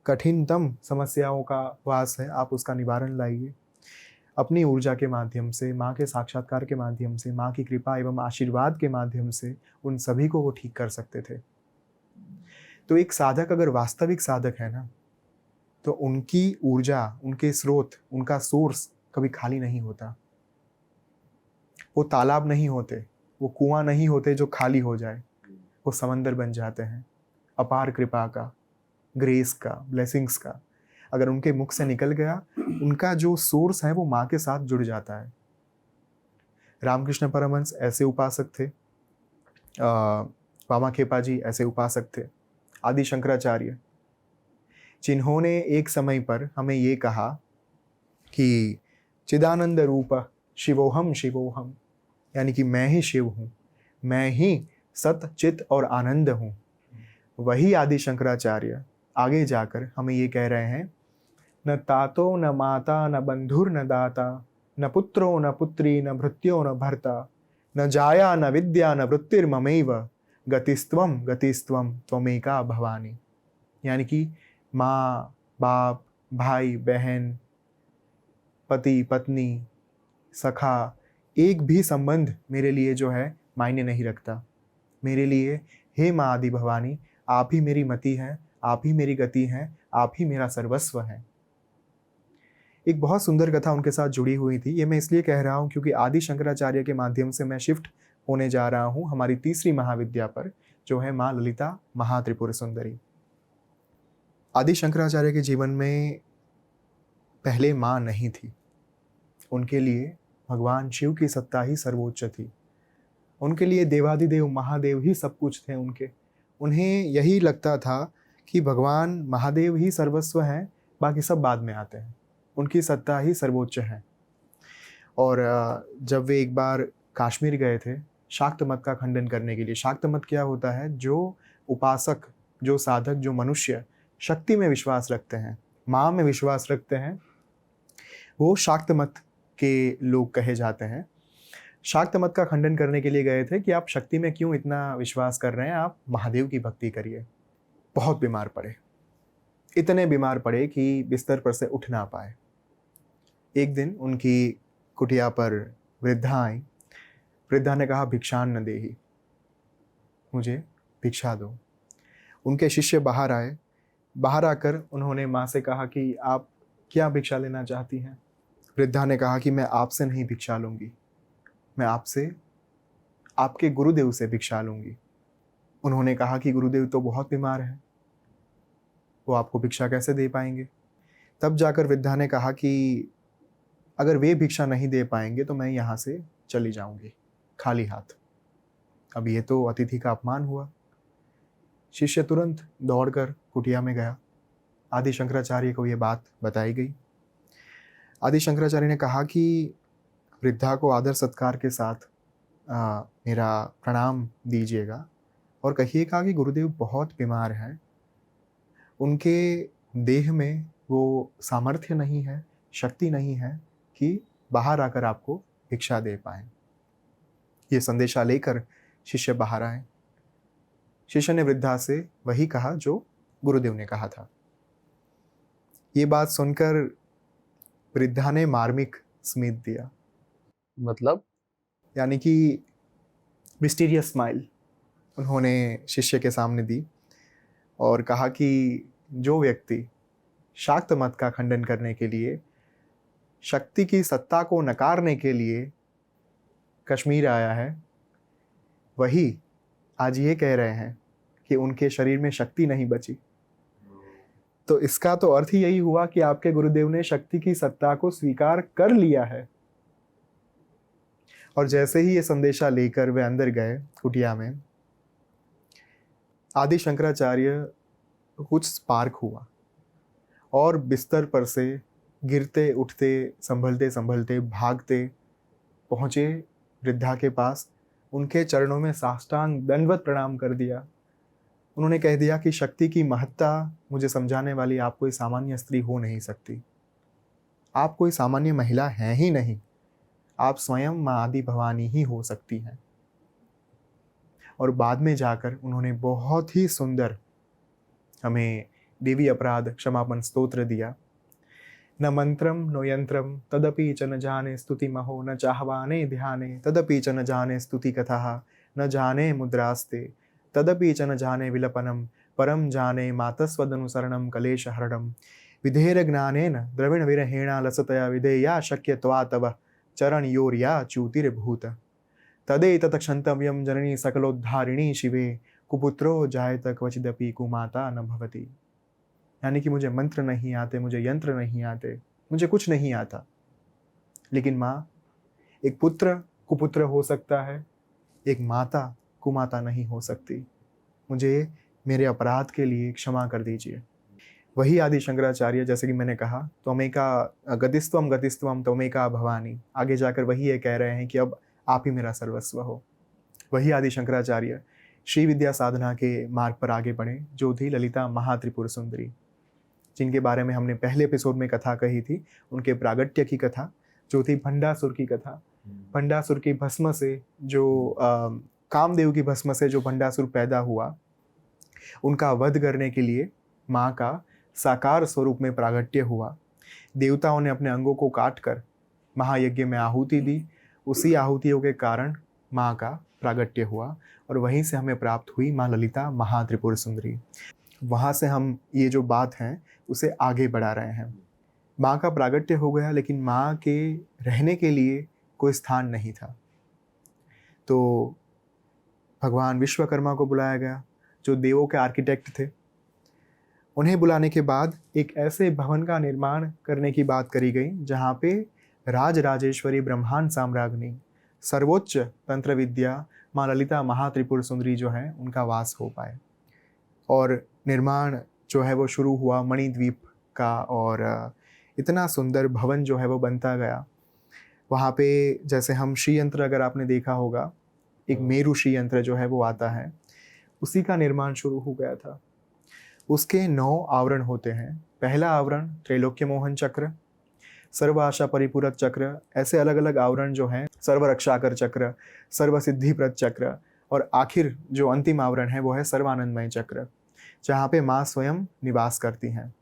कठिनतम समस्याओं का वास है, आप उसका निवारण लाइए। अपनी ऊर्जा के माध्यम से, माँ के साक्षात्कार के माध्यम से, माँ की कृपा एवं आशीर्वाद के माध्यम से उन सभी को वो ठीक कर सकते थे। तो एक साधक अगर वास्तविक साधक है ना, तो उनकी ऊर्जा, उनके स्रोत, उनका सोर्स कभी खाली नहीं होता। वो तालाब नहीं होते, वो कुआं नहीं होते जो खाली हो जाए, वो समंदर बन जाते हैं अपार कृपा का, ग्रेस का, ब्लेसिंग्स का। अगर उनके मुख से निकल गया, उनका जो सोर्स है वो माँ के साथ जुड़ जाता है। रामकृष्ण परमहंस ऐसे उपासक थे, वामा खेपा जी ऐसे उपासक थे, आदि शंकराचार्य, जिन्होंने एक समय पर हमें ये कहा कि चिदानंद रूप शिवोहम शिवोहम, यानी कि मैं ही शिव हूँ, मैं ही सत चित और आनंद हूँ। वही आदि शंकराचार्य आगे जाकर हमें ये कह रहे हैं, न तातो न माता न बंधुर न दाता, न पुत्रो न पुत्री न भृत्यो न भर्ता, न जाया न विद्या न वृत्तिर्ममैव, गतिस्त्वम गतिस्त्वम त्वमेका भवानी। यानी कि माँ बाप भाई बहन पति पत्नी सखा, एक भी संबंध मेरे लिए जो है मायने नहीं रखता। मेरे लिए हे माँ आदि भवानी, आप ही मेरी मति है, आप ही मेरी गति है, आप ही मेरा सर्वस्व है। एक बहुत सुंदर कथा उनके साथ जुड़ी हुई थी। ये मैं इसलिए कह रहा हूँ क्योंकि आदि शंकराचार्य के माध्यम से मैं शिफ्ट होने जा रहा हूँ हमारी तीसरी महाविद्या पर, जो है माँ ललिता महात्रिपुर सुंदरी। आदि शंकराचार्य के जीवन में पहले माँ नहीं थी। उनके लिए भगवान शिव की सत्ता ही सर्वोच्च थी। उनके लिए देवादिदेव महादेव ही सब कुछ थे। उन्हें यही लगता था कि भगवान महादेव ही सर्वस्व हैं, बाकी सब बाद में आते हैं, उनकी सत्ता ही सर्वोच्च है। और जब वे एक बार कश्मीर गए थे शाक्त मत का खंडन करने के लिए। शाक्त मत क्या होता है? जो उपासक, जो साधक, जो मनुष्य शक्ति में विश्वास रखते हैं, माँ में विश्वास रखते हैं, वो शाक्त मत के लोग कहे जाते हैं। शाक्त मत का खंडन करने के लिए गए थे कि आप शक्ति में क्यों इतना विश्वास कर रहे हैं, आप महादेव की भक्ति करिए। बहुत बीमार पड़े, इतने बीमार पड़े कि बिस्तर पर से उठ ना पाए। एक दिन उनकी कुटिया पर वृद्धा आई। वृद्धा ने कहा, भिक्षान न देही, मुझे भिक्षा दो। उनके शिष्य बाहर आए। बाहर आकर उन्होंने माँ से कहा कि आप क्या भिक्षा लेना चाहती हैं? वृद्धा ने कहा कि मैं आपसे नहीं भिक्षा लूँगी, मैं आपसे, आपके गुरुदेव से भिक्षा लूँगी। उन्होंने कहा कि गुरुदेव तो बहुत बीमार हैं, वो आपको भिक्षा कैसे दे पाएंगे? तब जाकर वृद्धा ने कहा कि अगर वे भिक्षा नहीं दे पाएंगे तो मैं यहाँ से चली जाऊँगी खाली हाथ। अब ये तो अतिथि का अपमान हुआ। शिष्य तुरंत दौड़कर कुटिया में गया। आदि शंकराचार्य को ये बात बताई गई। आदि शंकराचार्य ने कहा कि वृद्धा को आदर सत्कार के साथ मेरा प्रणाम दीजिएगा और कहिएगा कि गुरुदेव बहुत बीमार हैं, उनके देह में वो सामर्थ्य नहीं है, शक्ति नहीं है कि बाहर आकर आपको भिक्षा दे पाएं। ये संदेशा लेकर शिष्य बाहर आए। शिष्य ने वृद्धा से वही कहा जो गुरुदेव ने कहा था। ये बात सुनकर वृद्धा ने मार्मिक स्मित दिया, मतलब यानी कि मिस्टीरियस स्माइल उन्होंने शिष्य के सामने दी और कहा कि जो व्यक्ति शाक्त मत का खंडन करने के लिए, शक्ति की सत्ता को नकारने के लिए कश्मीर आया है, वही आज ये कह रहे हैं कि उनके शरीर में शक्ति नहीं बची। तो इसका तो अर्थ ही यही हुआ कि आपके गुरुदेव ने शक्ति की सत्ता को स्वीकार कर लिया है। और जैसे ही ये संदेशा लेकर वे अंदर गए कुटिया में, आदि शंकराचार्य कुछ स्पार्क हुआ और बिस्तर पर से गिरते उठते संभलते संभलते भागते पहुँचे वृद्धा के पास। उनके चरणों में साष्टांग दंडवत प्रणाम कर दिया। उन्होंने कह दिया कि शक्ति की महत्ता मुझे समझाने वाली आप कोई सामान्य स्त्री हो नहीं सकती, आप कोई सामान्य महिला हैं ही नहीं, आप स्वयं माँ आदि भवानी ही हो सकती हैं। और बाद में जाकर उन्होंने बहुत ही सुंदर हमें देवी अपराध क्षमापन स्तोत्र दिया। न मंत्रम नो यंत्रम तदपि च न जाने स्तुति महो, न चाहवाने ध्याने तदपि च न जाने स्तुति कथा, न जाने मुद्रास्ते तदपि च न जाने विलपनम, परम जाने मातस्वदनुसरणम कलेश हरणम, विधेर ज्ञानेन द्रविण विरहेणा लसतया विधेया शक्यत्वा तव चरण योर्या च्युतिर्भूत, तदे तत क्षंतव्यम जननी सकलोद्धारिणी शिवे, कुपुत्रो जायत क्वचिदपि कुमाता न भवति। यानी कि मुझे मंत्र नहीं आते, मुझे यंत्र नहीं आते, मुझे कुछ नहीं आता, लेकिन माँ, एक पुत्र कुपुत्र हो सकता है, एक माता कुमाता नहीं हो सकती। मुझे मेरे अपराध के लिए क्षमा कर दीजिए। वही आदि शंकराचार्य, जैसे कि मैंने कहा, त्वमेका गतिस्त्वम गतिस्त्वम त्वमेका भवानी, आगे जाकर वही ये कह रहे हैं कि अब आप ही मेरा सर्वस्व हो। वही आदि शंकराचार्य श्री विद्या साधना के मार्ग पर आगे बढ़े, जो थी ललिता महात्रिपुर सुंदरी, जिनके बारे में हमने पहले एपिसोड में कथा कही थी, उनके प्रागट्य की कथा, जो थी भंडासुर की कथा। भंडासुर की भस्म से जो कामदेव की भस्म से जो भंडासुर पैदा हुआ, उनका वध करने के लिए माँ का साकार स्वरूप में प्रागट्य हुआ। देवताओं ने अपने अंगों को काट कर महायज्ञ में आहुति दी। उसी आहुतियों के कारण माँ का प्रागट्य हुआ और वहीं से हमें प्राप्त हुई माँ ललिता महात्रिपुर सुंदरी। वहाँ से हम ये जो बात है उसे आगे बढ़ा रहे हैं। माँ का प्रागट्य हो गया, लेकिन माँ के रहने के लिए कोई स्थान नहीं था, तो भगवान विश्वकर्मा को बुलाया गया, जो देवों के आर्किटेक्ट थे। उन्हें बुलाने के बाद एक ऐसे भवन का निर्माण करने की बात करी गई जहाँ पे राज राजेश्वरी ब्रह्मांड साम्राज्ञी सर्वोच्च तंत्र विद्या माँ ललिता महात्रिपुर सुंदरी जो है उनका वास हो पाए। और निर्माण जो है वो शुरू हुआ मणिद्वीप का, और इतना सुंदर भवन जो है वो बनता गया। वहाँ पे जैसे हम श्री यंत्र, अगर आपने देखा होगा, एक मेरु श्री यंत्र जो है वो आता है, उसी का निर्माण शुरू हो गया था। उसके 9 आवरण होते हैं। पहला आवरण त्रैलोक्य मोहन चक्र, सर्व आशा परिपूरक चक्र, ऐसे अलग अलग आवरण जो हैं, सर्व रक्षाकर चक्र, सर्व सिद्धिप्रद चक्र, और आखिर जो अंतिम आवरण है वो है सर्वानंदमय चक्र, जहाँ पे माँ स्वयं निवास करती हैं।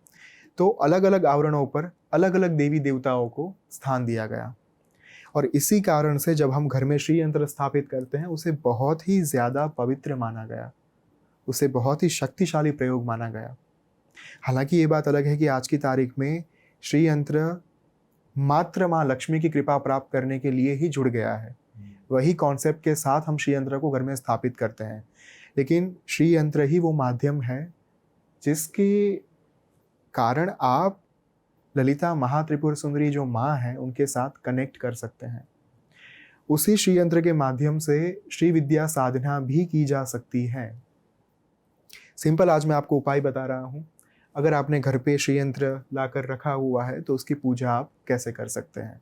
तो अलग अलग आवरणों पर अलग अलग देवी देवताओं को स्थान दिया गया, और इसी कारण से जब हम घर में श्री यंत्र स्थापित करते हैं उसे बहुत ही ज़्यादा पवित्र माना गया, उसे बहुत ही शक्तिशाली प्रयोग माना गया। हालांकि ये बात अलग है कि आज की तारीख में श्री यंत्र मात्र माँ लक्ष्मी की कृपा प्राप्त करने के लिए ही जुड़ गया है। वही कॉन्सेप्ट के साथ हम श्री यंत्र को घर में स्थापित करते हैं, लेकिन श्री यंत्र ही वो माध्यम है जिसके कारण आप ललिता महात्रिपुर सुंदरी जो माँ हैं उनके साथ कनेक्ट कर सकते हैं। उसी श्री यंत्र के माध्यम से श्री विद्या साधना भी की जा सकती है। सिंपल आज मैं आपको उपाय बता रहा हूँ। अगर आपने घर पे श्री यंत्र लाकर रखा हुआ है तो उसकी पूजा आप कैसे कर सकते हैं।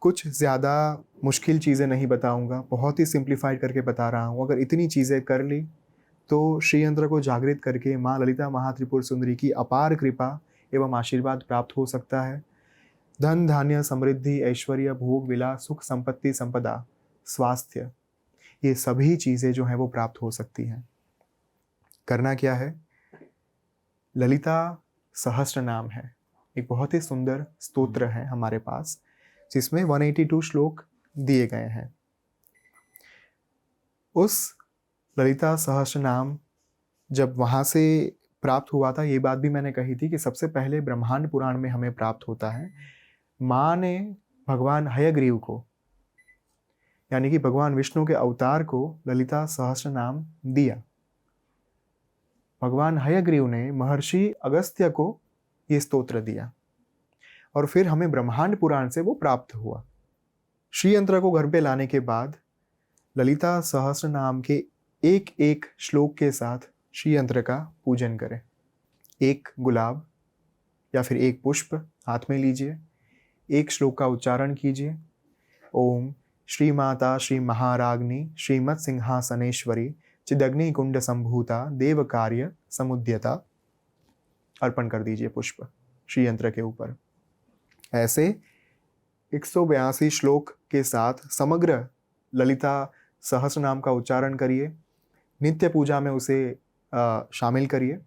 कुछ ज़्यादा मुश्किल चीज़ें नहीं बताऊंगा, बहुत ही सिंप्लीफाइड करके बता रहा हूँ। अगर इतनी चीज़ें कर ली तो श्री यंत्र को जागृत करके माँ ललिता महात्रिपुर सुंदरी की अपार कृपा एवं आशीर्वाद प्राप्त हो सकता है। धन धान्य समृद्धि ऐश्वर्य भोग विलास सुख संपत्ति संपदा स्वास्थ्य, ये सभी चीज़ें जो हैं वो प्राप्त हो सकती हैं। करना क्या है, ललिता सहस्त्र नाम है, एक बहुत ही सुंदर स्तोत्र है हमारे पास जिसमें 182 श्लोक दिए गए हैं। उस ललिता सहस्त्र नाम जब वहाँ से प्राप्त हुआ था, ये बात भी मैंने कही थी कि सबसे पहले ब्रह्मांड पुराण में हमें प्राप्त होता है। माँ ने भगवान हयग्रीव को, यानी कि भगवान विष्णु के अवतार को ललिता सहस्त्र नाम दिया। भगवान हयग्रीव ने महर्षि अगस्त्य को ये स्तोत्र दिया और फिर हमें ब्रह्मांड पुराण से वो प्राप्त हुआ। श्री यंत्र को घर पे लाने के बाद ललिता सहस्त्र नाम के एक एक श्लोक के साथ श्री यंत्र का पूजन करें। एक गुलाब या फिर एक पुष्प हाथ में लीजिए, एक श्लोक का उच्चारण कीजिए। ओम श्री माता श्री महाराग्नि श्रीमत् सिंहासनेश्वरी चिदग्नि कुंड संभूता देव कार्य समुद्यता, अर्पण कर दीजिए पुष्प श्री यंत्र के ऊपर। ऐसे 182 श्लोक के साथ समग्र ललिता सहस्त्र नाम का उच्चारण करिए। नित्य पूजा में उसे शामिल करिए।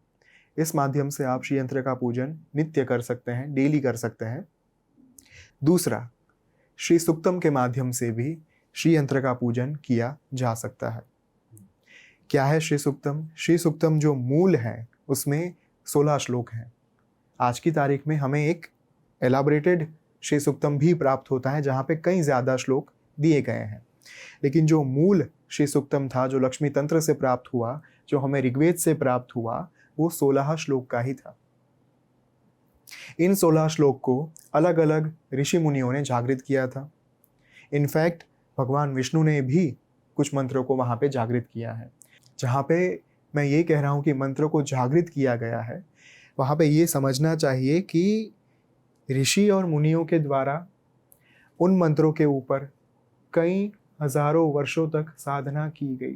इस माध्यम से आप श्री यंत्र का पूजन नित्य कर सकते हैं, डेली कर सकते हैं। दूसरा, श्री सुक्तम के माध्यम से भी श्री यंत्र का पूजन किया जा सकता है। क्या है श्री सुक्तम? श्री सुक्तम जो मूल है उसमें 16 श्लोक हैं। आज की तारीख में हमें एक एलाबोरेटेड श्री सुक्तम भी प्राप्त होता है जहाँ पे कई ज़्यादा श्लोक दिए गए हैं, लेकिन जो मूल श्री सुक्तम था, जो लक्ष्मी तंत्र से प्राप्त हुआ, जो हमें ऋग्वेद से प्राप्त हुआ, वो 16 श्लोक का ही था। इन 16 श्लोक को अलग अलग ऋषि मुनियों ने जागृत किया था। इनफैक्ट भगवान विष्णु ने भी कुछ मंत्रों को वहाँ पे जागृत किया है। जहाँ पे मैं ये कह रहा हूँ कि मंत्रों को जागृत किया गया है, वहाँ पे ये समझना चाहिए कि ऋषि और मुनियों के द्वारा उन मंत्रों के ऊपर कई हजारों वर्षों तक साधना की गई,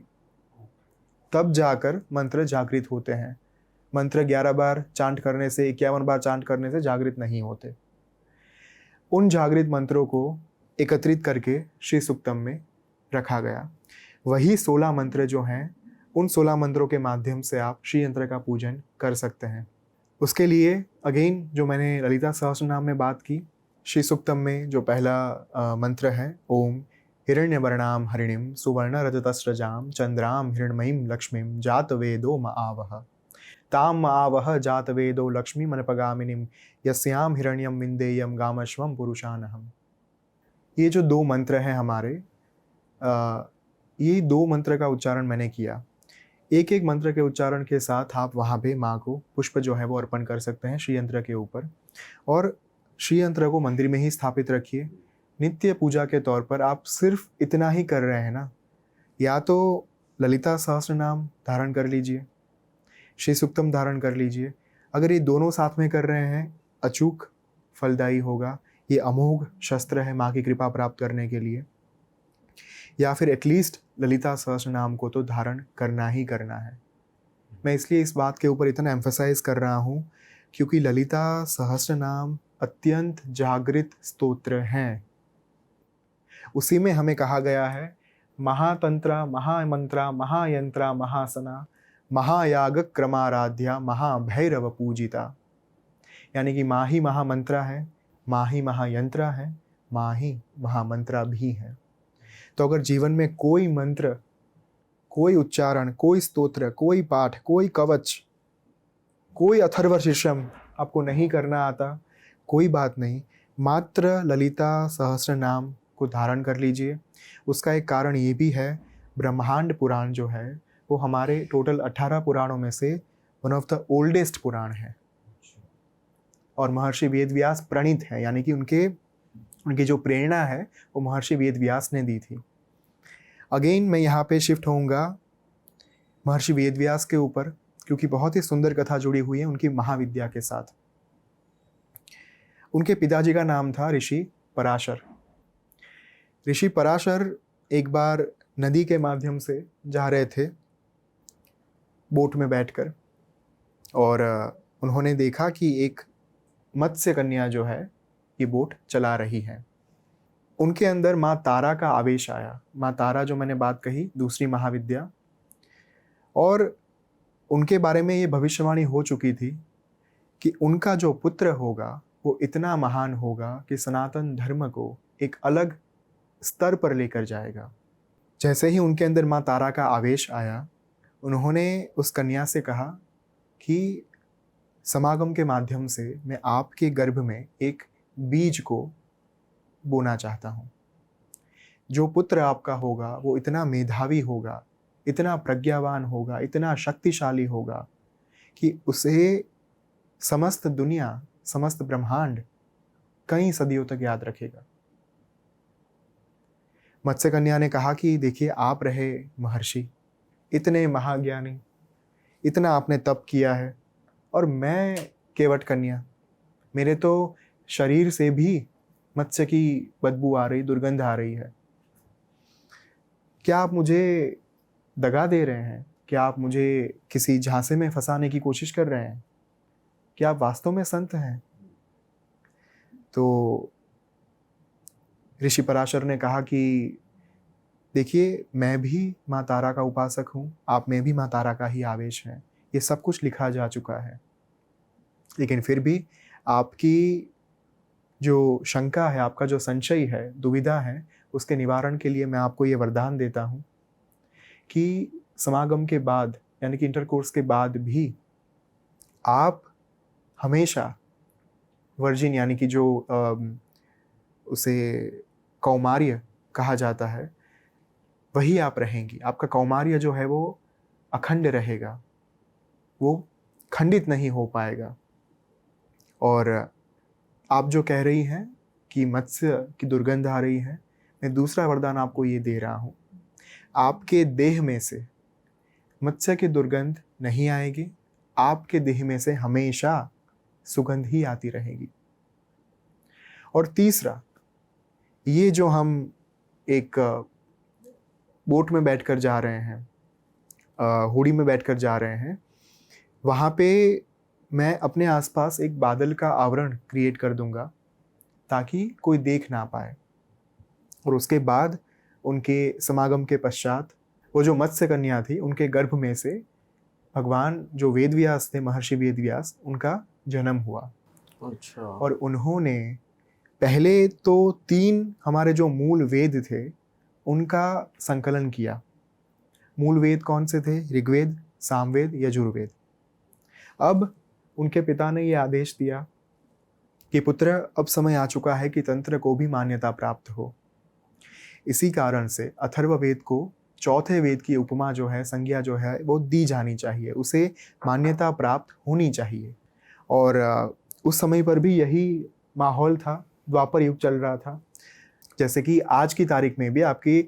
तब जाकर मंत्र जागृत होते हैं। मंत्र 11 बार चांट करने से, 51 बार चांट करने से जागृत नहीं होते। उन जागृत मंत्रों को एकत्रित करके श्री सुक्तम में रखा गया। वही 16 मंत्र जो हैं, उन 16 मंत्रों के माध्यम से आप श्री यंत्र का पूजन कर सकते हैं। उसके लिए अगेन जो मैंने ललिता सहस्रनाम में बात की, श्री सुक्तम में जो पहला मंत्र है, ओम हिरण्यवर्णाम हरिणीम सुवर्ण रजतस्रजाम चंद्राम हिरण्मयीम लक्ष्मीम जातवेदो मआवह ताम मआवह जातवेदो लक्ष्मी मनपगामिनीम यस्याम हिरण्यम विंदेयम गामश्वम पुरुषानहम। ये जो 2 मंत्र हैं हमारे, ये 2 मंत्र का उच्चारण मैंने किया। एक एक मंत्र के उच्चारण के साथ आप वहाँ पे माँ को पुष्प जो है वो अर्पण कर सकते हैं श्री यंत्र के ऊपर, और श्री यंत्र को मंदिर में ही स्थापित रखिए। नित्य पूजा के तौर पर आप सिर्फ इतना ही कर रहे हैं ना, या तो ललिता सहस्रनाम धारण कर लीजिए, श्री सुक्तम धारण कर लीजिए। अगर ये दोनों साथ में कर रहे हैं, अचूक फलदायी होगा। ये अमोघ शस्त्र है माँ की कृपा प्राप्त करने के लिए। या फिर एटलीस्ट ललिता सहस्रनाम को तो धारण करना ही करना है। मैं इसलिए इस बात के ऊपर इतना एम्फसाइज कर रहा हूँ क्योंकि ललिता सहस्रनाम अत्यंत जागृत स्तोत्र हैं। उसी में हमें कहा गया है, महातंत्रा महामंत्रा महायंत्रा महासना महायाग क्रमाराध्या महाभैरव पूजिता। यानी कि माँ ही महामंत्रा है, माँ ही महायंत्रा है, माँ ही महामंत्रा भी है। तो अगर जीवन में कोई मंत्र, कोई उच्चारण, कोई स्तोत्र, कोई पाठ, कोई कवच, कोई अथर्व शीर्षम आपको नहीं करना आता, कोई बात नहीं, मात्र ललिता सहस्र नाम को धारण कर लीजिए। उसका एक कारण ये भी है, ब्रह्मांड पुराण जो है वो हमारे टोटल 18 पुराणों में से वन ऑफ द ओल्डेस्ट पुराण है, और महर्षि वेदव्यास प्रणीत है, यानी कि उनकी जो प्रेरणा है वो महर्षि वेदव्यास ने दी थी। अगेन मैं यहाँ पे शिफ्ट होऊंगा महर्षि वेदव्यास के ऊपर, क्योंकि बहुत ही सुंदर कथा जुड़ी हुई है उनकी महाविद्या के साथ। उनके पिताजी का नाम था ऋषि पराशर। ऋषि पराशर एक बार नदी के माध्यम से जा रहे थे बोट में बैठकर, और उन्होंने देखा कि एक मत्स्य कन्या जो है ये बोट चला रही है। उनके अंदर माँ तारा का आवेश आया। माँ तारा जो मैंने बात कही, दूसरी महाविद्या, और उनके बारे में ये भविष्यवाणी हो चुकी थी कि उनका जो पुत्र होगा वो इतना महान होगा कि सनातन धर्म को एक अलग स्तर पर लेकर जाएगा। जैसे ही उनके अंदर माँ तारा का आवेश आया, उन्होंने उस कन्या से कहा कि समागम के माध्यम से मैं आपके गर्भ में एक बीज को बोना चाहता हूँ। जो पुत्र आपका होगा वो इतना मेधावी होगा, इतना प्रज्ञावान होगा, इतना शक्तिशाली होगा कि उसे समस्त दुनिया, समस्त ब्रह्मांड कई सदियों तक याद रखेगा। मत्स्य कन्या ने कहा कि देखिए, आप रहे महर्षि, इतने महाज्ञानी, इतना आपने तप किया है, और मैं केवट कन्या, मेरे तो शरीर से भी मत्स्य की बदबू आ रही, दुर्गंध आ रही है। क्या आप मुझे दगा दे रहे हैं? क्या आप मुझे किसी झांसे में फंसाने की कोशिश कर रहे हैं? क्या आप वास्तव में संत हैं? तो ऋषि पराशर ने कहा कि देखिए, मैं भी माँ तारा का उपासक हूँ, आप में भी माँ तारा का ही आवेश है, ये सब कुछ लिखा जा चुका है। लेकिन फिर भी आपकी जो शंका है, आपका जो संशय है, दुविधा है, उसके निवारण के लिए मैं आपको ये वरदान देता हूँ कि समागम के बाद, यानी कि इंटरकोर्स के बाद भी आप हमेशा वर्जिन, यानी कि जो उसे कौमार्य कहा जाता है, वही आप रहेंगी। आपका कौमार्य जो है वो अखंड रहेगा, वो खंडित नहीं हो पाएगा। और आप जो कह रही हैं कि मत्स्य की दुर्गंध आ रही है, मैं दूसरा वरदान आपको ये दे रहा हूँ, आपके देह में से मत्स्य की दुर्गंध नहीं आएगी। आपके देह में से हमेशा सुगंध ही आती रहेगी। और तीसरा, ये जो हम एक बोट में बैठकर जा रहे हैं, होड़ी में बैठकर जा रहे हैं, वहाँ पे मैं अपने आसपास एक बादल का आवरण क्रिएट कर दूंगा ताकि कोई देख ना पाए। और उसके बाद उनके समागम के पश्चात वो जो मत्स्य कन्या थी, उनके गर्भ में से भगवान जो वेदव्यास थे, महर्षि वेदव्यास, उनका जन्म हुआ। अच्छा। और उन्होंने पहले तो 3 हमारे जो मूल वेद थे उनका संकलन किया। मूल वेद कौन से थे? ऋग्वेद, सामवेद, यजुर्वेद। अब उनके पिता ने ये आदेश दिया कि पुत्र, अब समय आ चुका है कि तंत्र को भी मान्यता प्राप्त हो। इसी कारण से अथर्ववेद को चौथे वेद की उपमा जो है, संज्ञा जो है, वो दी जानी चाहिए, उसे मान्यता प्राप्त होनी चाहिए। और उस समय पर भी यही माहौल था, द्वापर युग चल रहा था। जैसे कि आज की तारीख में भी आपकी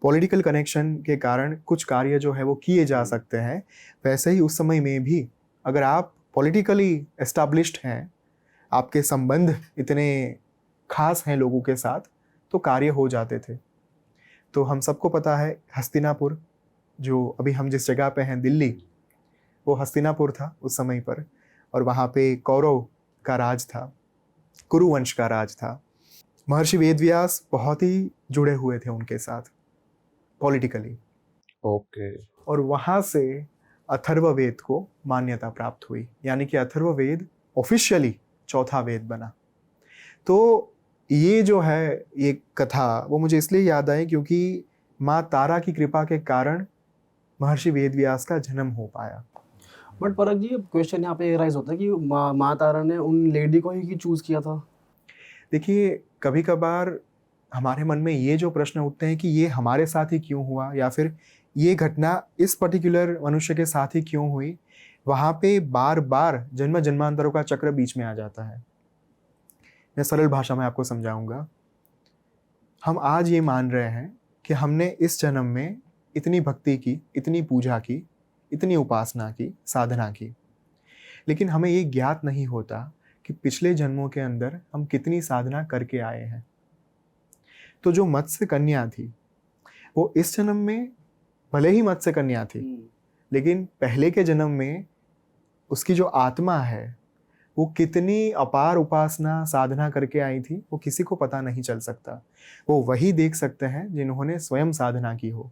पॉलिटिकल कनेक्शन के कारण कुछ कार्य जो है वो किए जा सकते हैं, वैसे ही उस समय में भी अगर आप पॉलिटिकली एस्टैब्लिश्ड हैं, आपके संबंध इतने खास हैं लोगों के साथ, तो कार्य हो जाते थे। तो हम सबको पता है हस्तिनापुर, जो अभी हम जिस जगह पे हैं, दिल्ली, वो हस्तिनापुर था उस समय पर। और वहाँ पे कौरव का राज था, कुरुवंश का राज था। महर्षि वेदव्यास बहुत ही जुड़े हुए थे उनके साथ पॉलिटिकली। ओके। और वहाँ से अथर्ववेद को मान्यता प्राप्त हुई, यानी कि अथर्ववेद ऑफिशियली चौथा वेद बना। तो ये जो है ये कथा, वो मुझे इसलिए याद आई क्योंकि माँ तारा की कृपा के कारण महर्षि वेदव्यास का जन्म हो पाया। बट परख जी, क्वेश्चन यहाँ पे राइज होता है कि माँ तारा ने उन लेडी को ही चूज किया था। देखिए, कभी कभार हमारे मन में ये जो प्रश्न उठते हैं कि ये हमारे साथ ही क्यों हुआ, या फिर ये घटना इस पर्टिकुलर मनुष्य के साथ ही क्यों हुई, वहाँ पे बार बार जन्म जन्मांतरों का चक्र बीच में आ जाता है। मैं सरल भाषा में आपको समझाऊंगा। हम आज ये मान रहे हैं कि हमने इस जन्म में इतनी भक्ति की, इतनी पूजा की, इतनी उपासना की, साधना की, लेकिन हमें ये ज्ञात नहीं होता कि पिछले जन्मों के अंदर हम कितनी साधना करके आए हैं। तो जो मत्स्य कन्या थी, वो इस जन्म में भले ही मत्स्य कन्या थी, लेकिन पहले के जन्म में उसकी जो आत्मा है वो कितनी अपार उपासना साधना करके आई थी, वो किसी को पता नहीं चल सकता। वो वही देख सकते हैं जिन्होंने स्वयं साधना की हो।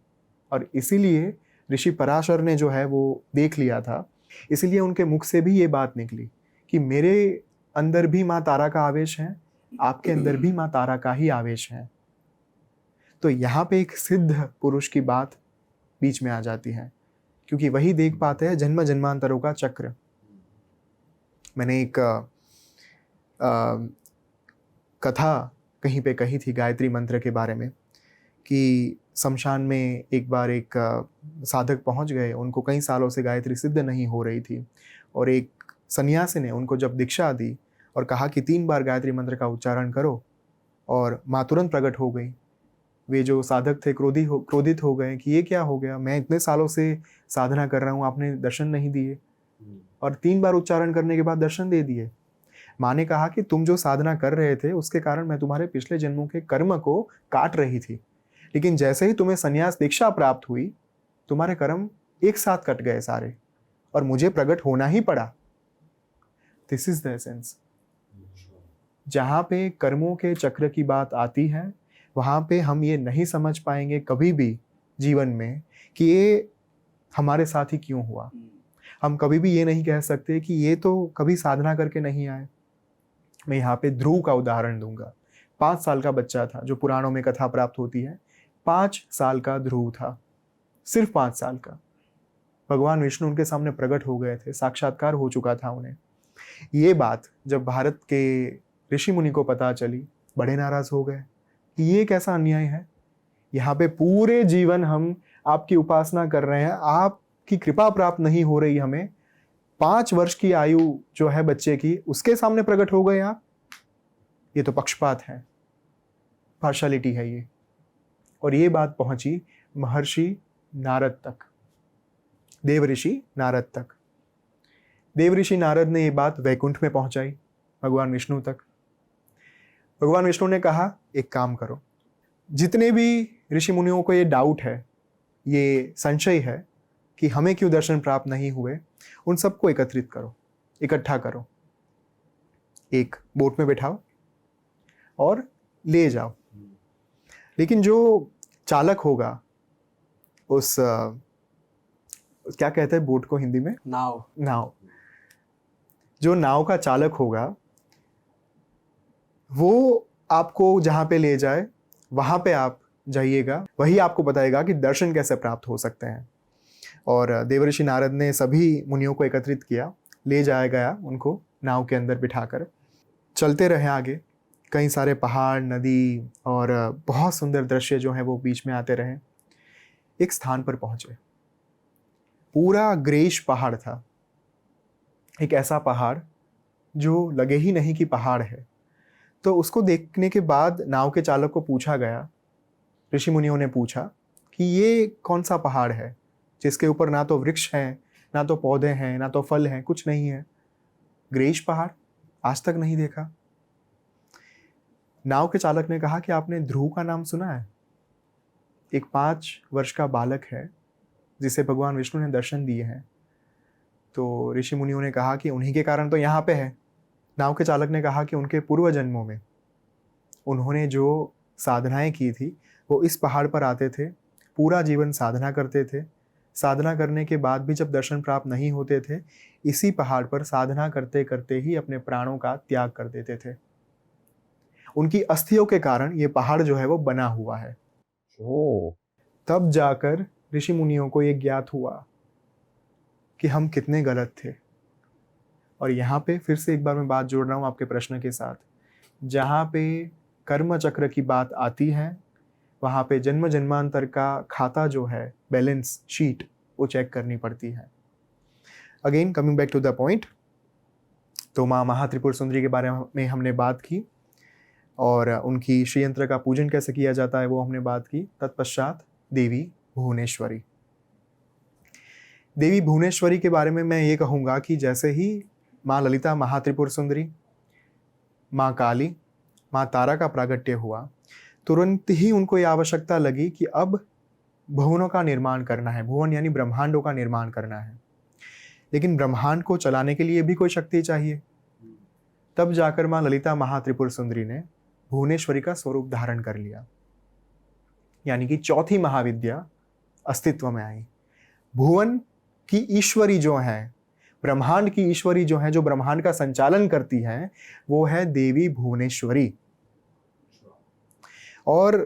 और इसीलिए ऋषि पराशर ने जो है वो देख लिया था, इसीलिए उनके मुख से भी ये बात निकली कि मेरे अंदर भी माँ तारा का आवेश है, आपके अंदर भी माँ तारा का ही आवेश है। तो यहाँ पे एक सिद्ध पुरुष की बात बीच में आ जाती है, क्योंकि वही देख पाते हैं जन्म जन्मांतरों का चक्र। मैंने एक कथा कहीं पे कही थी गायत्री मंत्र के बारे में, कि शमशान में एक बार एक साधक पहुंच गए, उनको कई सालों से गायत्री सिद्ध नहीं हो रही थी, और एक सन्यासी ने उनको जब दीक्षा दी और कहा कि 3 बार गायत्री मंत्र का उच्चारण करो, और माँ तुरंत प्रकट हो गई। वे जो साधक थे क्रोधित हो गए कि ये क्या हो गया, मैं इतने सालों से साधना कर रहा हूँ, आपने दर्शन नहीं दिए, और 3 बार उच्चारण करने के बाद दर्शन दे दिए। माँ ने कहा कि तुम जो साधना कर रहे थे उसके कारण मैं तुम्हारे पिछले जन्मों के कर्म को काट रही थी, लेकिन जैसे ही तुम्हें संन्यास दीक्षा प्राप्त हुई, तुम्हारे कर्म एक साथ कट गए सारे, और मुझे प्रकट होना ही पड़ा। This is the essence. जहाँ पे कर्मों के चक्र की बात आती है, वहाँ पे हम ये नहीं समझ पाएंगे कभी भी जीवन में कि ये हमारे साथ ही क्यों हुआ। हम कभी भी ये नहीं कह सकते कि ये तो कभी साधना करके नहीं आए। मैं यहाँ पे ध्रुव का उदाहरण दूंगा। 5 साल का बच्चा था, जो पुराणों में कथा प्राप्त होती है। 5 साल का ध्रुव था, सिर्फ 5 साल का। भगवान विष्णु उनके सामने प्रकट हो गए थे, साक्षात्कार हो चुका था उन्हें। ये बात जब भारत के ऋषि मुनि को पता चली, बड़े नाराज हो गए कि ये कैसा अन्याय है। यहाँ पे पूरे जीवन हम आपकी उपासना कर रहे हैं, आपकी कृपा प्राप्त नहीं हो रही हमें, 5 वर्ष की आयु जो है बच्चे की, उसके सामने प्रकट हो गए आप। ये तो पक्षपात है, पार्शालिटी है ये। और ये बात पहुंची महर्षि नारद तक, देव ऋषि नारद तक। देवऋषि नारद ने ये बात वैकुंठ में पहुंचाई भगवान विष्णु तक। भगवान विष्णु ने कहा एक काम करो, जितने भी ऋषि मुनियों को ये डाउट है, ये संशय है कि हमें क्यों दर्शन प्राप्त नहीं हुए, उन सबको एकत्रित करो, इकट्ठा करो, एक बोट में बैठाओ और ले जाओ। लेकिन जो चालक होगा उस क्या कहते हैं बोट को हिंदी में, नाव, जो नाव का चालक होगा वो आपको जहां पे ले जाए वहां पे आप जाइएगा, वही आपको बताएगा कि दर्शन कैसे प्राप्त हो सकते हैं। और देवऋषि नारद ने सभी मुनियों को एकत्रित किया, ले जाया गया उनको नाव के अंदर बिठाकर। चलते रहे आगे, कई सारे पहाड़, नदी और बहुत सुंदर दृश्य जो हैं वो बीच में आते रहे। एक स्थान पर पहुंचे, पूरा ग्रेश पहाड़ था, एक ऐसा पहाड़ जो लगे ही नहीं कि पहाड़ है। तो उसको देखने के बाद नाव के चालक को पूछा गया, ऋषि मुनियों ने पूछा कि ये कौन सा पहाड़ है जिसके ऊपर ना तो वृक्ष हैं, ना तो पौधे हैं, ना तो फल हैं, कुछ नहीं है। ग्रेश पहाड़ आज तक नहीं देखा। नाव के चालक ने कहा कि आपने ध्रुव का नाम सुना है? एक 5 वर्ष का बालक है जिसे भगवान विष्णु ने दर्शन दिए हैं। तो ऋषि मुनियों ने कहा कि उन्हीं के कारण तो यहाँ पे है। नाव के चालक ने कहा कि उनके पूर्व जन्मों में उन्होंने जो साधनाएं की थी वो इस पहाड़ पर आते थे, पूरा जीवन साधना करते थे। साधना करने के बाद भी जब दर्शन प्राप्त नहीं होते थे, इसी पहाड़ पर साधना करते करते ही अपने प्राणों का त्याग कर देते थे। उनकी अस्थियों के कारण ये पहाड़ जो है वो बना हुआ है। तब जाकर ऋषि मुनियों को ये ज्ञात हुआ कि हम कितने गलत थे। और यहाँ पे फिर से एक बार मैं बात जोड़ रहा हूँ आपके प्रश्न के साथ, जहाँ पे कर्म चक्र की बात आती है वहाँ पे जन्म जन्मांतर का खाता जो है, बैलेंस शीट, वो चेक करनी पड़ती है। Again coming back to the point, तो माँ महात्रिपुर सुंदरी के बारे में हमने बात की और उनकी श्रीयंत्र का पूजन कैसे किया जाता है वो हमने बात की। तत्पश्चात देवी भुवनेश्वरी। देवी भुवनेश्वरी के बारे में मैं ये कहूँगा कि जैसे ही माँ ललिता महात्रिपुर सुंदरी, माँ काली, माँ तारा का प्रागट्य हुआ, तुरंत ही उनको ये आवश्यकता लगी कि अब भुवनों का निर्माण करना है। भुवन यानी ब्रह्मांडों का निर्माण करना है, लेकिन ब्रह्मांड को चलाने के लिए भी कोई शक्ति चाहिए। तब जाकर माँ ललिता महात्रिपुर सुंदरी ने भुवनेश्वरी का स्वरूप धारण कर लिया, यानी कि चौथी महाविद्या अस्तित्व में आई। भुवन की ईश्वरी जो है, ब्रह्मांड की ईश्वरी जो है, जो ब्रह्मांड का संचालन करती है, वो है देवी भुवनेश्वरी। और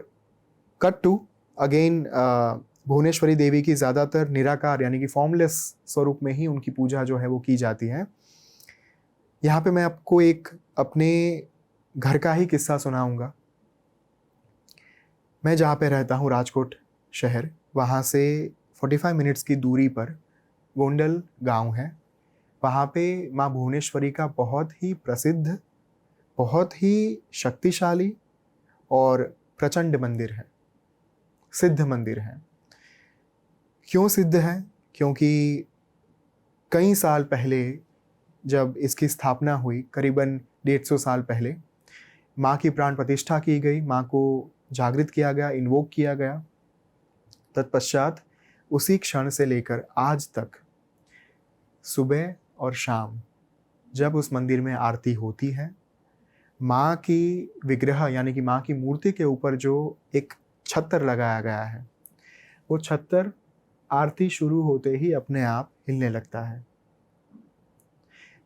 कट टू अगेन, भुवनेश्वरी देवी की ज़्यादातर निराकार यानी कि फॉर्मलेस स्वरूप में ही उनकी पूजा जो है वो की जाती है। यहाँ पे मैं आपको एक अपने घर का ही किस्सा सुनाऊंगा। मैं जहाँ पे रहता हूँ, राजकोट शहर, वहाँ से 45 मिनट्स की दूरी पर गोंडल गांव है। वहाँ पे माँ भुवनेश्वरी का बहुत ही प्रसिद्ध, बहुत ही शक्तिशाली और प्रचंड मंदिर है, सिद्ध मंदिर है। क्यों सिद्ध है? क्योंकि कई साल पहले जब इसकी स्थापना हुई, करीबन 150 साल पहले, माँ की प्राण प्रतिष्ठा की गई, माँ को जागृत किया गया, इन्वोक किया गया। तत्पश्चात उसी क्षण से लेकर आज तक सुबह और शाम जब उस मंदिर में आरती होती है, माँ की विग्रह यानी कि माँ की मूर्ति के ऊपर जो एक छत्तर लगाया गया है, वो छत्तर आरती शुरू होते ही अपने आप हिलने लगता है।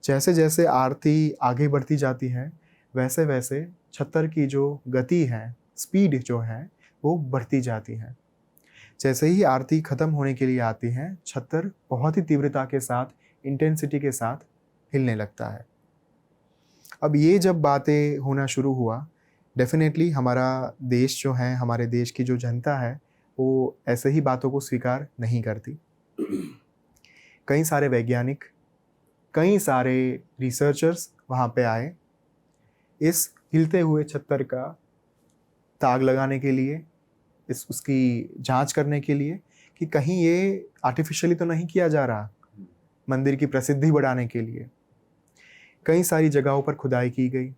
जैसे जैसे आरती आगे बढ़ती जाती है, वैसे वैसे छत्तर की जो गति है, स्पीड जो है, वो बढ़ती जाती है। जैसे ही आरती खत्म होने के लिए आती है, छत्तर बहुत ही तीव्रता के साथ, इंटेंसिटी के साथ हिलने लगता है। अब ये जब बातें होना शुरू हुआ, डेफिनेटली हमारा देश जो है, हमारे देश की जो जनता है, वो ऐसे ही बातों को स्वीकार नहीं करती। कई सारे वैज्ञानिक, कई सारे रिसर्चर्स वहाँ पे आए इस हिलते हुए छत्तर का ताग लगाने के लिए, उसकी जांच करने के लिए कि कहीं ये आर्टिफिशियली तो नहीं किया जा रहा, मंदिर की प्रसिद्धि बढ़ाने के लिए कई सारी जगहों पर खुदाई की गई।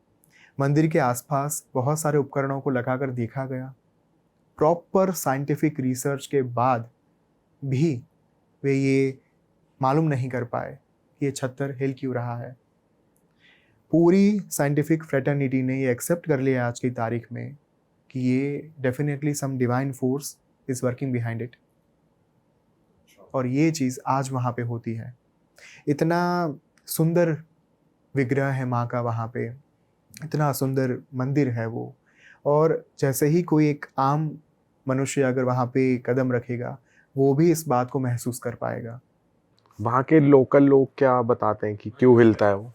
मंदिर के आसपास बहुत सारे उपकरणों को लगाकर देखा गया। प्रॉपर साइंटिफिक रिसर्च के बाद भी वे ये मालूम नहीं कर पाए कि ये छत्तर हिल क्यों रहा है। पूरी साइंटिफिक फ्रेटर्निटी ने ये एक्सेप्ट कर लिया आज की तारीख में कि ये definitely some divine force is working behind it, और ये चीज़ आज वहाँ पे होती है। इतना सुंदर विग्रह है माँ का वहाँ पे, इतना सुंदर मंदिर है वो, और जैसे ही कोई एक आम मनुष्य अगर वहाँ पे कदम रखेगा वो भी इस बात को महसूस कर पाएगा। वहाँ के लोकल लोग क्या बताते हैं कि क्यों हिलता है वो?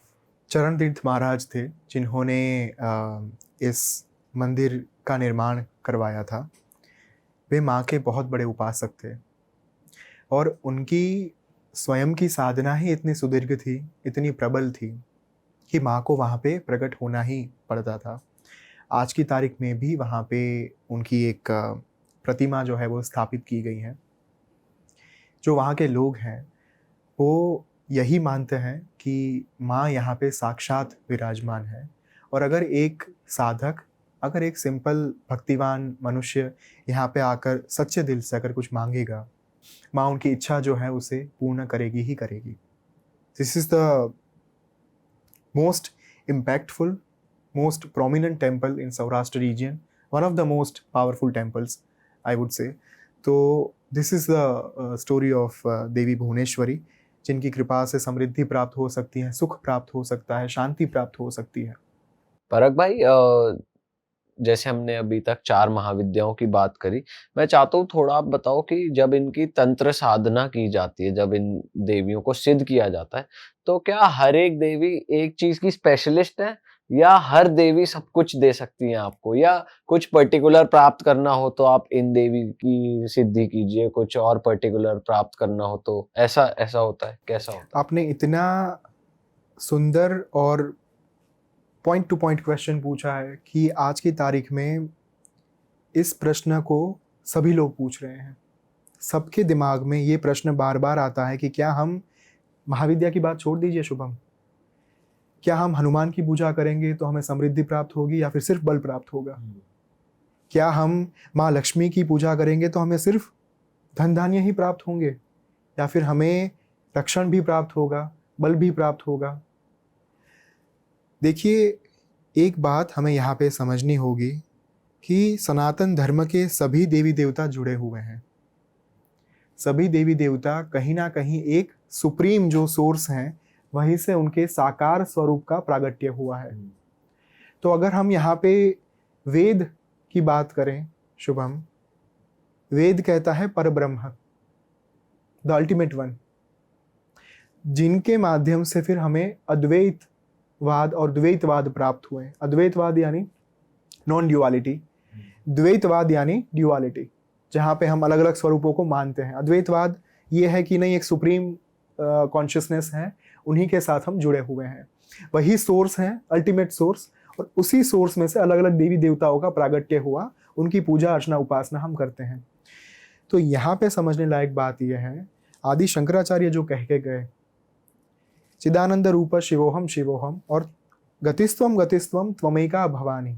चरण तीर्थ महाराज थे जिन्होंने इस मंदिर का निर्माण करवाया था। वे माँ के बहुत बड़े उपासक थे और उनकी स्वयं की साधना ही इतनी सुदीर्घ थी, इतनी प्रबल थी कि माँ को वहाँ पे प्रकट होना ही पड़ता था। आज की तारीख में भी वहाँ पे उनकी एक प्रतिमा जो है वो स्थापित की गई है। जो वहाँ के लोग हैं वो यही मानते हैं कि माँ यहाँ पे साक्षात विराजमान है, और अगर एक साधक, अगर एक सिंपल भक्तिवान मनुष्य यहाँ पे आकर सच्चे दिल से अगर कुछ मांगेगा, माँ उनकी इच्छा जो है उसे पूर्ण करेगी ही करेगी। This is the most impactful, most prominent temple in Saurashtra region, one of the most powerful temples I would say. तो this is the story of Devi Bhuvaneshwari, जिनकी कृपा से समृद्धि प्राप्त हो सकती है, सुख प्राप्त हो सकता है, शांति प्राप्त हो सकती है। परख भाई, जैसे हमने अभी तक 4 महाविद्याओं की बात करी, मैं चाहता हूँ थोड़ा आप बताओ कि जब इनकी तंत्र साधना की जाती है, जब इन देवियों को सिद्ध किया जाता है, तो क्या हर एक देवी एक चीज की स्पेशलिस्ट है, या हर देवी सब कुछ दे सकती है आपको, या कुछ पर्टिकुलर प्राप्त करना हो तो आप इन देवी की सिद्धि कीजिए, कुछ और पर्टिकुलर प्राप्त करना हो तो ऐसा ऐसा होता है, कैसा होता है? आपने इतना सुंदर और पॉइंट टू पॉइंट क्वेश्चन पूछा है कि आज की तारीख में इस प्रश्न को सभी लोग पूछ रहे हैं। सबके दिमाग में ये प्रश्न बार बार आता है कि क्या हम, महाविद्या की बात छोड़ दीजिए शुभम, क्या हम हनुमान की पूजा करेंगे तो हमें समृद्धि प्राप्त होगी या फिर सिर्फ बल प्राप्त होगा? क्या हम माँ लक्ष्मी की पूजा करेंगे तो हमें सिर्फ धन धान्य ही प्राप्त होंगे, या फिर हमें रक्षण भी प्राप्त होगा, बल भी प्राप्त होगा? देखिए, एक बात हमें यहाँ पे समझनी होगी कि सनातन धर्म के सभी देवी देवता जुड़े हुए हैं। सभी देवी देवता कहीं ना कहीं एक सुप्रीम जो सोर्स हैं वहीं से उनके साकार स्वरूप का प्रागट्य हुआ है। तो अगर हम यहाँ पे वेद की बात करें शुभम, वेद कहता है परब्रह्म, द अल्टीमेट वन, जिनके माध्यम से फिर हमें अद्वैतवाद और द्वैतवाद प्राप्त हुए। अद्वैतवाद यानी नॉन ड्युअलिटी, द्वैतवाद यानी ड्युअलिटी, जहाँ पे हम अलग अलग स्वरूपों को मानते हैं। अद्वैतवाद ये है कि नहीं, एक सुप्रीम कॉन्शियसनेस है, उन्हीं के साथ हम जुड़े हुए हैं, वही सोर्स है, अल्टीमेट सोर्स, और उसी सोर्स में से अलग अलग देवी देवताओं का प्रागट्य हुआ, उनकी पूजा अर्चना उपासना हम करते हैं। तो यहाँ पे समझने लायक बात यह है, आदि शंकराचार्य जो कह के गए, चिदानंद रूप शिवोहम शिवोहम और गतिस्त्वम गतिस्त्वम त्वमेका भवानी,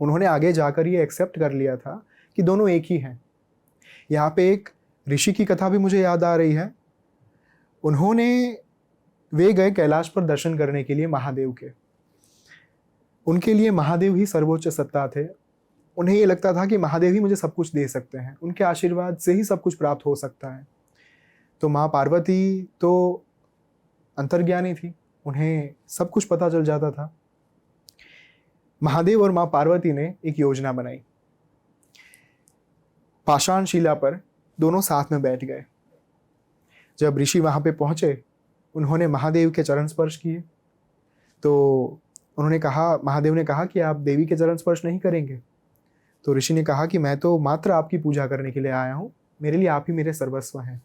उन्होंने आगे जाकर ये एक्सेप्ट कर लिया था कि दोनों एक ही हैं। यहाँ पे एक ऋषि की कथा भी मुझे याद आ रही है। वे गए कैलाश पर दर्शन करने के लिए महादेव के। उनके लिए महादेव ही सर्वोच्च सत्ता थे। उन्हें ये लगता था कि महादेव ही मुझे सब कुछ दे सकते हैं, उनके आशीर्वाद से ही सब कुछ प्राप्त हो सकता है। तो माँ पार्वती तो अंतर्ज्ञानी थी, उन्हें सब कुछ पता चल जाता था। महादेव और माँ पार्वती ने एक योजना बनाई। पाषाण शिला पर दोनों साथ में बैठ गए। जब ऋषि वहां पे पहुंचे, उन्होंने महादेव के चरण स्पर्श किए। तो उन्होंने कहा, महादेव ने कहा कि आप देवी के चरण स्पर्श नहीं करेंगे। तो ऋषि ने कहा कि मैं तो मात्र आपकी पूजा करने के लिए आया हूं, मेरे लिए आप ही मेरे सर्वस्व हैं।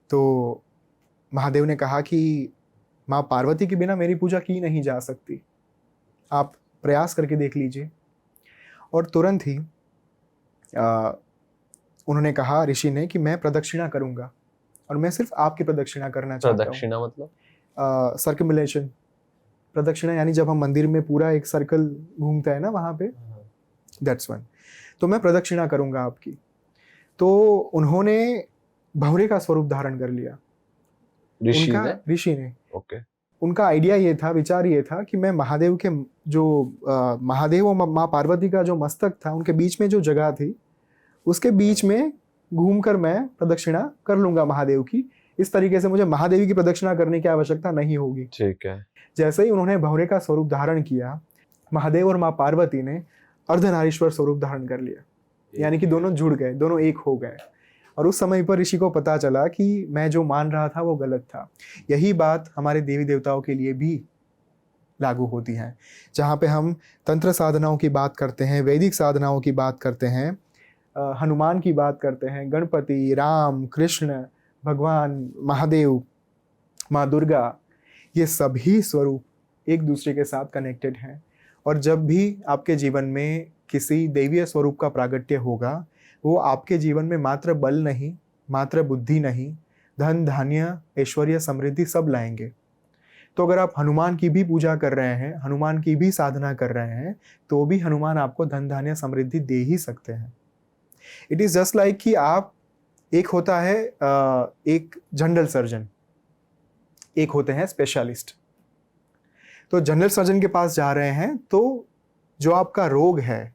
तो महादेव ने कहा कि माँ पार्वती के बिना मेरी पूजा की नहीं जा सकती, आप प्रयास करके देख लीजिए। और तुरंत ही उन्होंने कहा, ऋषि ने, कि मैं प्रदक्षिणा करूंगा और मैं सिर्फ आपकी प्रदक्षिणा करना चाहता हूँ। प्रदक्षिणा मतलब? सर्कुलेशन, प्रदक्षिणा यानी जब हम मंदिर में पूरा एक सर्कल घूमता है ना वहाँ पे, दैट्स वन। तो मैं प्रदक्षिणा करूँगा आपकी। तो उन्होंने भंवरे का स्वरूप धारण कर लिया। ऋषि ने ओके। उनका आइडिया ये था, विचार ये था कि मैं महादेव के जो महादेव और माँ पार्वती का जो मस्तक था उनके बीच में जो जगह थी उसके बीच में घूमकर मैं प्रदक्षिणा कर लूंगा महादेव की। इस तरीके से मुझे महादेवी की प्रदक्षिणा करने की आवश्यकता नहीं होगी। ठीक है। जैसे ही उन्होंने भंवरे का स्वरूप धारण किया, महादेव और माँ पार्वती ने अर्धनारीश्वर स्वरूप धारण कर लिया, यानी कि दोनों जुड़ गए, दोनों एक हो गए। और उस समय पर ऋषि को पता चला कि मैं जो मान रहा था वो गलत था। यही बात हमारे देवी देवताओं के लिए भी लागू होती है। जहाँ पे हम तंत्र साधनाओं की बात करते हैं, वैदिक साधनाओं की बात करते हैं, हनुमान की बात करते हैं, गणपति, राम, कृष्ण, भगवान, महादेव, माँ दुर्गा, ये सभी स्वरूप एक दूसरे के साथ कनेक्टेड हैं। और जब भी आपके जीवन में किसी देवीय स्वरूप का प्रागट्य होगा, वो आपके जीवन में मात्र बल नहीं, मात्र बुद्धि नहीं, धन, धान्य, ऐश्वर्य, समृद्धि सब लाएंगे। तो अगर आप हनुमान की भी पूजा कर रहे हैं, हनुमान की भी साधना कर रहे हैं, तो भी हनुमान आपको धन, धान्य, समृद्धि दे ही सकते हैं। इट इज जस्ट लाइक कि आप, एक होता है एक जनरल सर्जन, एक होते हैं स्पेशलिस्ट। तो जनरल सर्जन के पास जा रहे हैं तो जो आपका रोग है,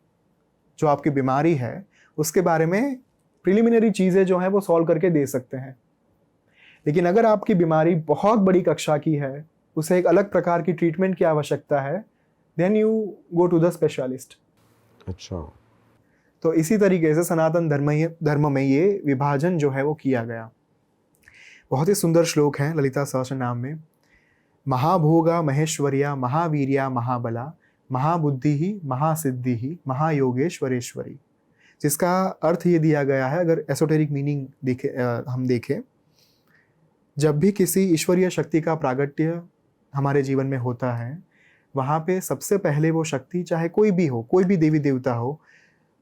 जो आपकी बीमारी है, उसके बारे में प्रिलिमिनरी चीज़ें जो हैं वो सॉल्व करके दे सकते हैं। लेकिन अगर आपकी बीमारी बहुत बड़ी कक्षा की है, उसे एक अलग प्रकार की ट्रीटमेंट की आवश्यकता है, then you go to the specialist. अच्छा। तो इसी तरीके से सनातन धर्म में ये विभाजन जो है वो किया गया। बहुत ही सुंदर श्लोक है ललिता सहस्रनाम में, महाभोगा महेश्वर्या महावीर्या महाबला महाबुद्धि महासिद्धि महायोगेश्वरेश्वरी, जिसका अर्थ ये दिया गया है, अगर एसोटेरिक मीनिंग हम देखें, जब भी किसी ईश्वरीय शक्ति का प्रागट्य हमारे जीवन में होता है, वहाँ पे सबसे पहले वो शक्ति, चाहे कोई भी हो, कोई भी देवी देवता हो,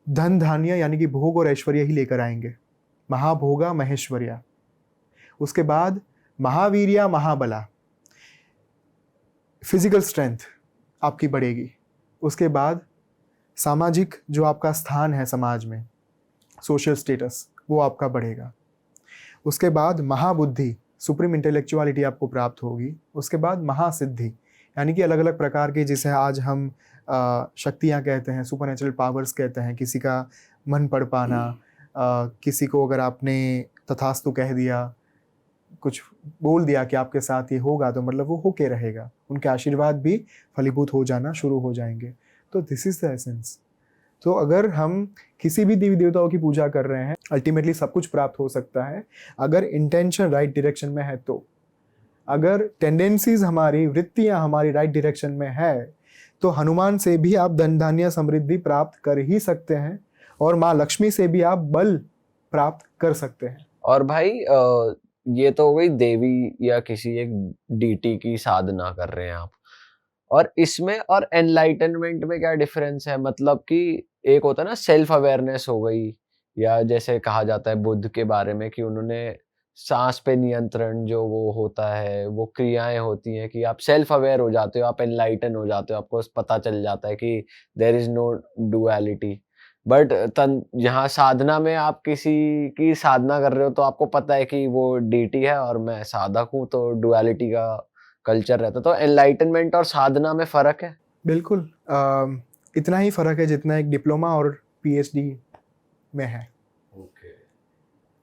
धन धान्य यानी कि भोग और ऐश्वर्य ही लेकर आएंगे। महाभोगा महेश्वर्या, उसके बाद महावीर्या महाबला, फिजिकल स्ट्रेंथ आपकी बढ़ेगी। उसके बाद सामाजिक जो आपका स्थान है समाज में, सोशल स्टेटस, वो आपका बढ़ेगा। उसके बाद महाबुद्धि, सुप्रीम इंटेलेक्चुअलिटी आपको प्राप्त होगी। उसके बाद महासिद्धि, यानी कि अलग अलग प्रकार के, जिसे आज हम शक्तियाँ कहते हैं, सुपरनेचुरल पावर्स कहते हैं, किसी का मन पढ़ पाना, किसी को अगर आपने तथास्तु कह दिया, कुछ बोल दिया कि आपके साथ ये होगा, तो मतलब वो होके रहेगा, उनके आशीर्वाद भी फलीभूत हो जाना शुरू हो जाएंगे। तो दिस इज द एसेंस। तो अगर हम किसी भी देवी देवताओं की पूजा कर रहे हैं, अल्टीमेटली सब कुछ प्राप्त हो सकता है अगर इंटेंशन राइट डायरेक्शन में है। तो अगर टेंडेंसीज हमारी, वृत्तियां हमारी राइट डायरेक्शन में है, तो हनुमान से भी आप धन धान्य समृद्धि प्राप्त कर ही सकते हैं, और माँ लक्ष्मी से भी आप बल प्राप्त कर सकते हैं। और भाई ये तो हो गई देवी या किसी एक डीटी की साधना कर रहे हैं आप, और इसमें और एनलाइटनमेंट में क्या डिफरेंस है? मतलब कि एक होता है ना सेल्फ अवेयरनेस हो गई, या जैसे कहा जाता है बुद्ध के बारे में कि उन्होंने सांस पे नियंत्रण, जो वो होता है, वो क्रियाएं होती हैं कि आप सेल्फ अवेयर हो जाते हो, आप एनलाइटन हो जाते हो, आपको पता चल जाता है कि there is no duality. But यहाँ साधना में आप किसी की साधना कर रहे हो तो आपको पता है कि वो डीटी है और मैं साधक हूँ, तो डुअलिटी का कल्चर रहता है। तो एनलाइटनमेंट और साधना में फर्क है? बिल्कुल इतना ही फर्क है जितना एक डिप्लोमा और पीएचडी में है।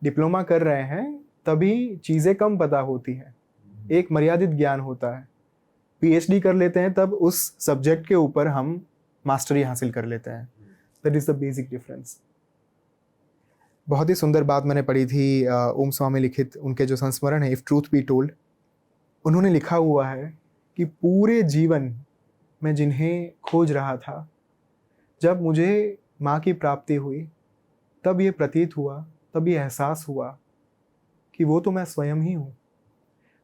डिप्लोमा कर रहे हैं तभी चीज़ें कम पता होती हैं, एक मर्यादित ज्ञान होता है। पीएचडी कर लेते हैं तब उस सब्जेक्ट के ऊपर हम मास्टरी हासिल कर लेते हैं। That is the basic difference. बहुत ही सुंदर बात मैंने पढ़ी थी ओम स्वामी लिखित, उनके जो संस्मरण है इफ ट्रूथ बी टोल्ड, उन्होंने लिखा हुआ है कि पूरे जीवन में जिन्हें खोज रहा था, जब मुझे माँ की प्राप्ति हुई तब ये प्रतीत हुआ, तब ये एहसास हुआ कि वो तो मैं स्वयं ही हूँ।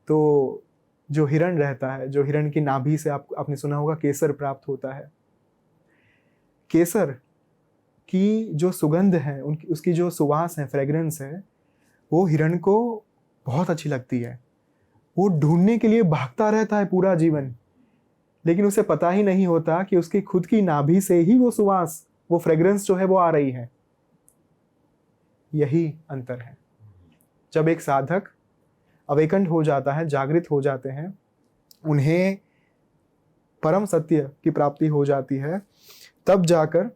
तो जो हिरण रहता है, जो हिरण की नाभि से आपने सुना होगा केसर प्राप्त होता है, केसर की जो सुगंध है, उसकी जो सुवास है, फ्रेग्रेंस है, वो हिरण को बहुत अच्छी लगती है। वो ढूंढने के लिए भागता रहता है पूरा जीवन, लेकिन उसे पता ही नहीं होता कि उसकी खुद की नाभि से ही वो सुवास, वो फ्रेग्रेंस जो है वो आ रही है। यही अंतर है। जब एक साधक अवेकंड हो जाता है, जागृत हो जाते हैं, उन्हें परम सत्य की प्राप्ति हो जाती है, तब जाकर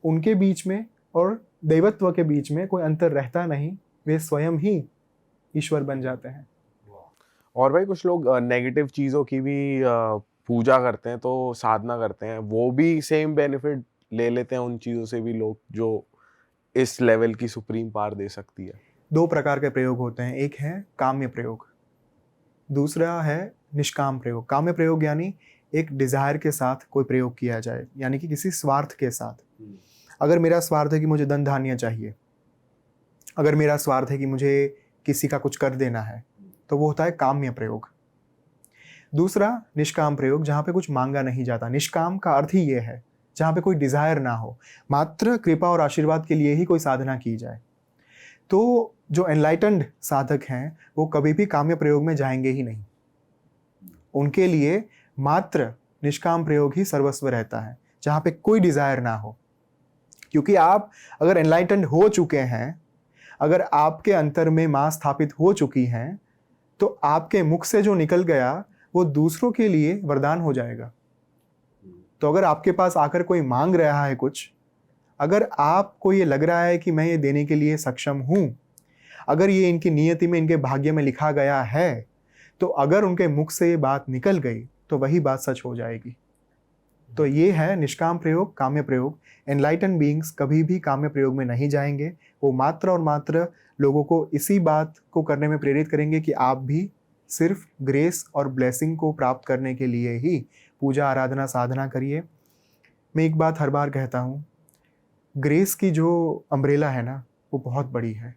उनके बीच में और दैवत्व के बीच में कोई अंतर रहता नहीं, वे स्वयं ही ईश्वर बन जाते हैं। और भाई कुछ लोग नेगेटिव चीज़ों की भी पूजा करते हैं, तो साधना करते हैं, वो भी सेम बेनिफिट ले लेते हैं उन चीज़ों से भी लोग, जो इस लेवल की सुप्रीम पावर दे सकती है? 2 प्रकार के प्रयोग होते हैं, एक है काम्य प्रयोग, दूसरा है निष्काम प्रयोग। काम्य प्रयोग यानी एक डिजायर के साथ कोई प्रयोग किया जाए, यानी कि किसी स्वार्थ के साथ। अगर मेरा स्वार्थ है कि मुझे धन धान्य चाहिए, अगर मेरा स्वार्थ है कि मुझे किसी का कुछ कर देना है, तो वो होता है काम्य प्रयोग। दूसरा निष्काम प्रयोग, जहाँ पे कुछ मांगा नहीं जाता। निष्काम का अर्थ ही ये है जहाँ पे कोई डिजायर ना हो, मात्र कृपा और आशीर्वाद के लिए ही कोई साधना की जाए। तो जो एनलाइटेंड साधक हैं वो कभी भी काम्य प्रयोग में जाएंगे ही नहीं। उनके लिए मात्र निष्काम प्रयोग ही सर्वस्व रहता है, जहाँ पे कोई डिजायर ना हो। क्योंकि आप अगर एनलाइटेंड हो चुके हैं, अगर आपके अंतर में मां स्थापित हो चुकी हैं, तो आपके मुख से जो निकल गया वो दूसरों के लिए वरदान हो जाएगा। तो अगर आपके पास आकर कोई मांग रहा है कुछ, अगर आपको ये लग रहा है कि मैं ये देने के लिए सक्षम हूं, अगर ये इनकी नियति में, इनके भाग्य में लिखा गया है, तो अगर उनके मुख से ये बात निकल गई तो वही बात सच हो जाएगी। तो ये है निष्काम प्रयोग, काम्य प्रयोग। एनलाइटन बीइंग्स कभी भी काम्य प्रयोग में नहीं जाएंगे। वो मात्र और मात्र लोगों को इसी बात को करने में प्रेरित करेंगे कि आप भी सिर्फ ग्रेस और ब्लेसिंग को प्राप्त करने के लिए ही पूजा, आराधना, साधना करिए। मैं एक बात हर बार कहता हूँ, ग्रेस की जो अम्ब्रेला है ना, वो बहुत बड़ी है।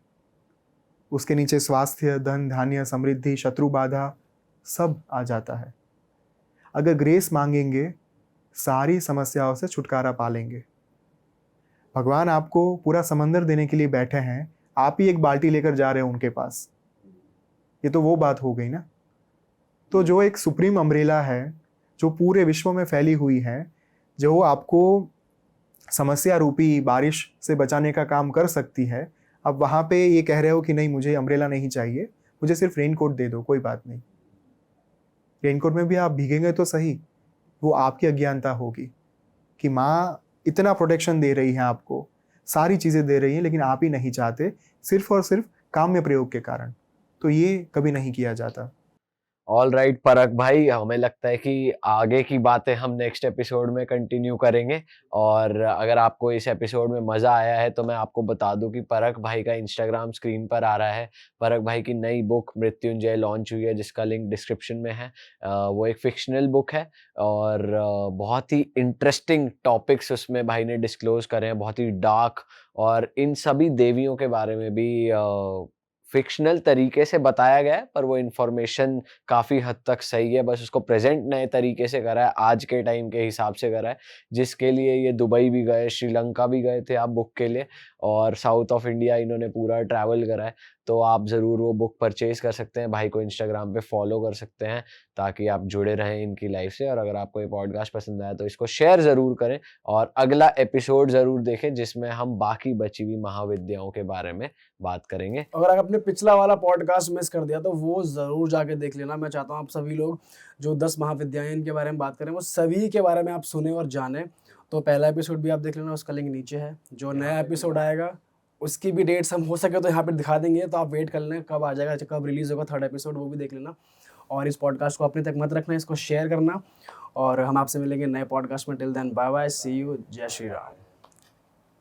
उसके नीचे स्वास्थ्य, धन धान्य, समृद्धि, शत्रु बाधा सब आ जाता है। अगर ग्रेस मांगेंगे, सारी समस्याओं से छुटकारा पा लेंगे। भगवान आपको पूरा समंदर देने के लिए बैठे हैं, आप ही एक बाल्टी लेकर जा रहे हो उनके पास। ये तो वो बात हो गई ना। तो जो एक सुप्रीम अम्ब्रेला है, जो पूरे विश्व में फैली हुई है, जो आपको समस्या रूपी बारिश से बचाने का काम कर सकती है, अब वहाँ पे ये कह रहे हो कि नहीं, मुझे अम्ब्रेला नहीं चाहिए, मुझे सिर्फ रेनकोट दे दो, कोई बात नहीं। रेनकोट में भी आप भीगेंगे तो सही, वो आपकी अज्ञानता होगी कि माँ इतना प्रोटेक्शन दे रही है आपको, सारी चीज़ें दे रही हैं, लेकिन आप ही नहीं चाहते, सिर्फ और सिर्फ काम्य प्रयोग के कारण। तो ये कभी नहीं किया जाता। ऑल राइट परख भाई, हमें लगता है कि आगे की बातें हम नेक्स्ट एपिसोड में कंटिन्यू करेंगे। और अगर आपको इस एपिसोड में मज़ा आया है तो मैं आपको बता दूं कि परख भाई का इंस्टाग्राम स्क्रीन पर आ रहा है। परख भाई की नई बुक मृत्युंजय लॉन्च हुई है, जिसका लिंक डिस्क्रिप्शन में है। वो एक फिक्शनल बुक है और बहुत ही इंटरेस्टिंग टॉपिक्स उसमें भाई ने डिस्क्लोज करे हैं, बहुत ही डार्क, और इन सभी देवियों के बारे में भी फिक्शनल तरीके से बताया गया है, पर वो इन्फॉर्मेशन काफ़ी हद तक सही है। बस उसको प्रेजेंट नए तरीके से करा है, आज के टाइम के हिसाब से करा है, जिसके लिए ये दुबई भी गए, श्रीलंका भी गए थे आप बुक के लिए, और साउथ ऑफ इंडिया इन्होंने पूरा ट्रैवल करा है। तो आप ज़रूर वो बुक परचेज़ कर सकते हैं, भाई को इंस्टाग्राम पे फॉलो कर सकते हैं, ताकि आप जुड़े रहें इनकी लाइफ से। और अगर आपको ये पॉडकास्ट पसंद आया तो इसको शेयर ज़रूर करें, और अगला एपिसोड ज़रूर देखें जिसमें हम बाकी बची हुई महाविद्याओं के बारे में बात करेंगे। अगर आपने पिछला वाला पॉडकास्ट मिस कर दिया तो वो ज़रूर जाके देख लेना। मैं चाहता हूँ आप सभी लोग जो 10 महाविद्याएं इनके बारे में बात करें, वो सभी के बारे में आप सुने और जाने। तो पहला एपिसोड भी आप देख लेना, उसका लिंक नीचे है। जो नया एपिसोड आएगा उसकी भी डेट्स हम हो सके तो यहाँ पे दिखा देंगे, तो आप वेट कर लें कब आ जाएगा, कब रिलीज़ होगा 3rd एपिसोड, वो भी देख लेना। और इस पॉडकास्ट को अपने तक मत रखना, इसको शेयर करना, और हम आपसे मिलेंगे नए पॉडकास्ट में। Till then bye bye, see you, जय श्री राम।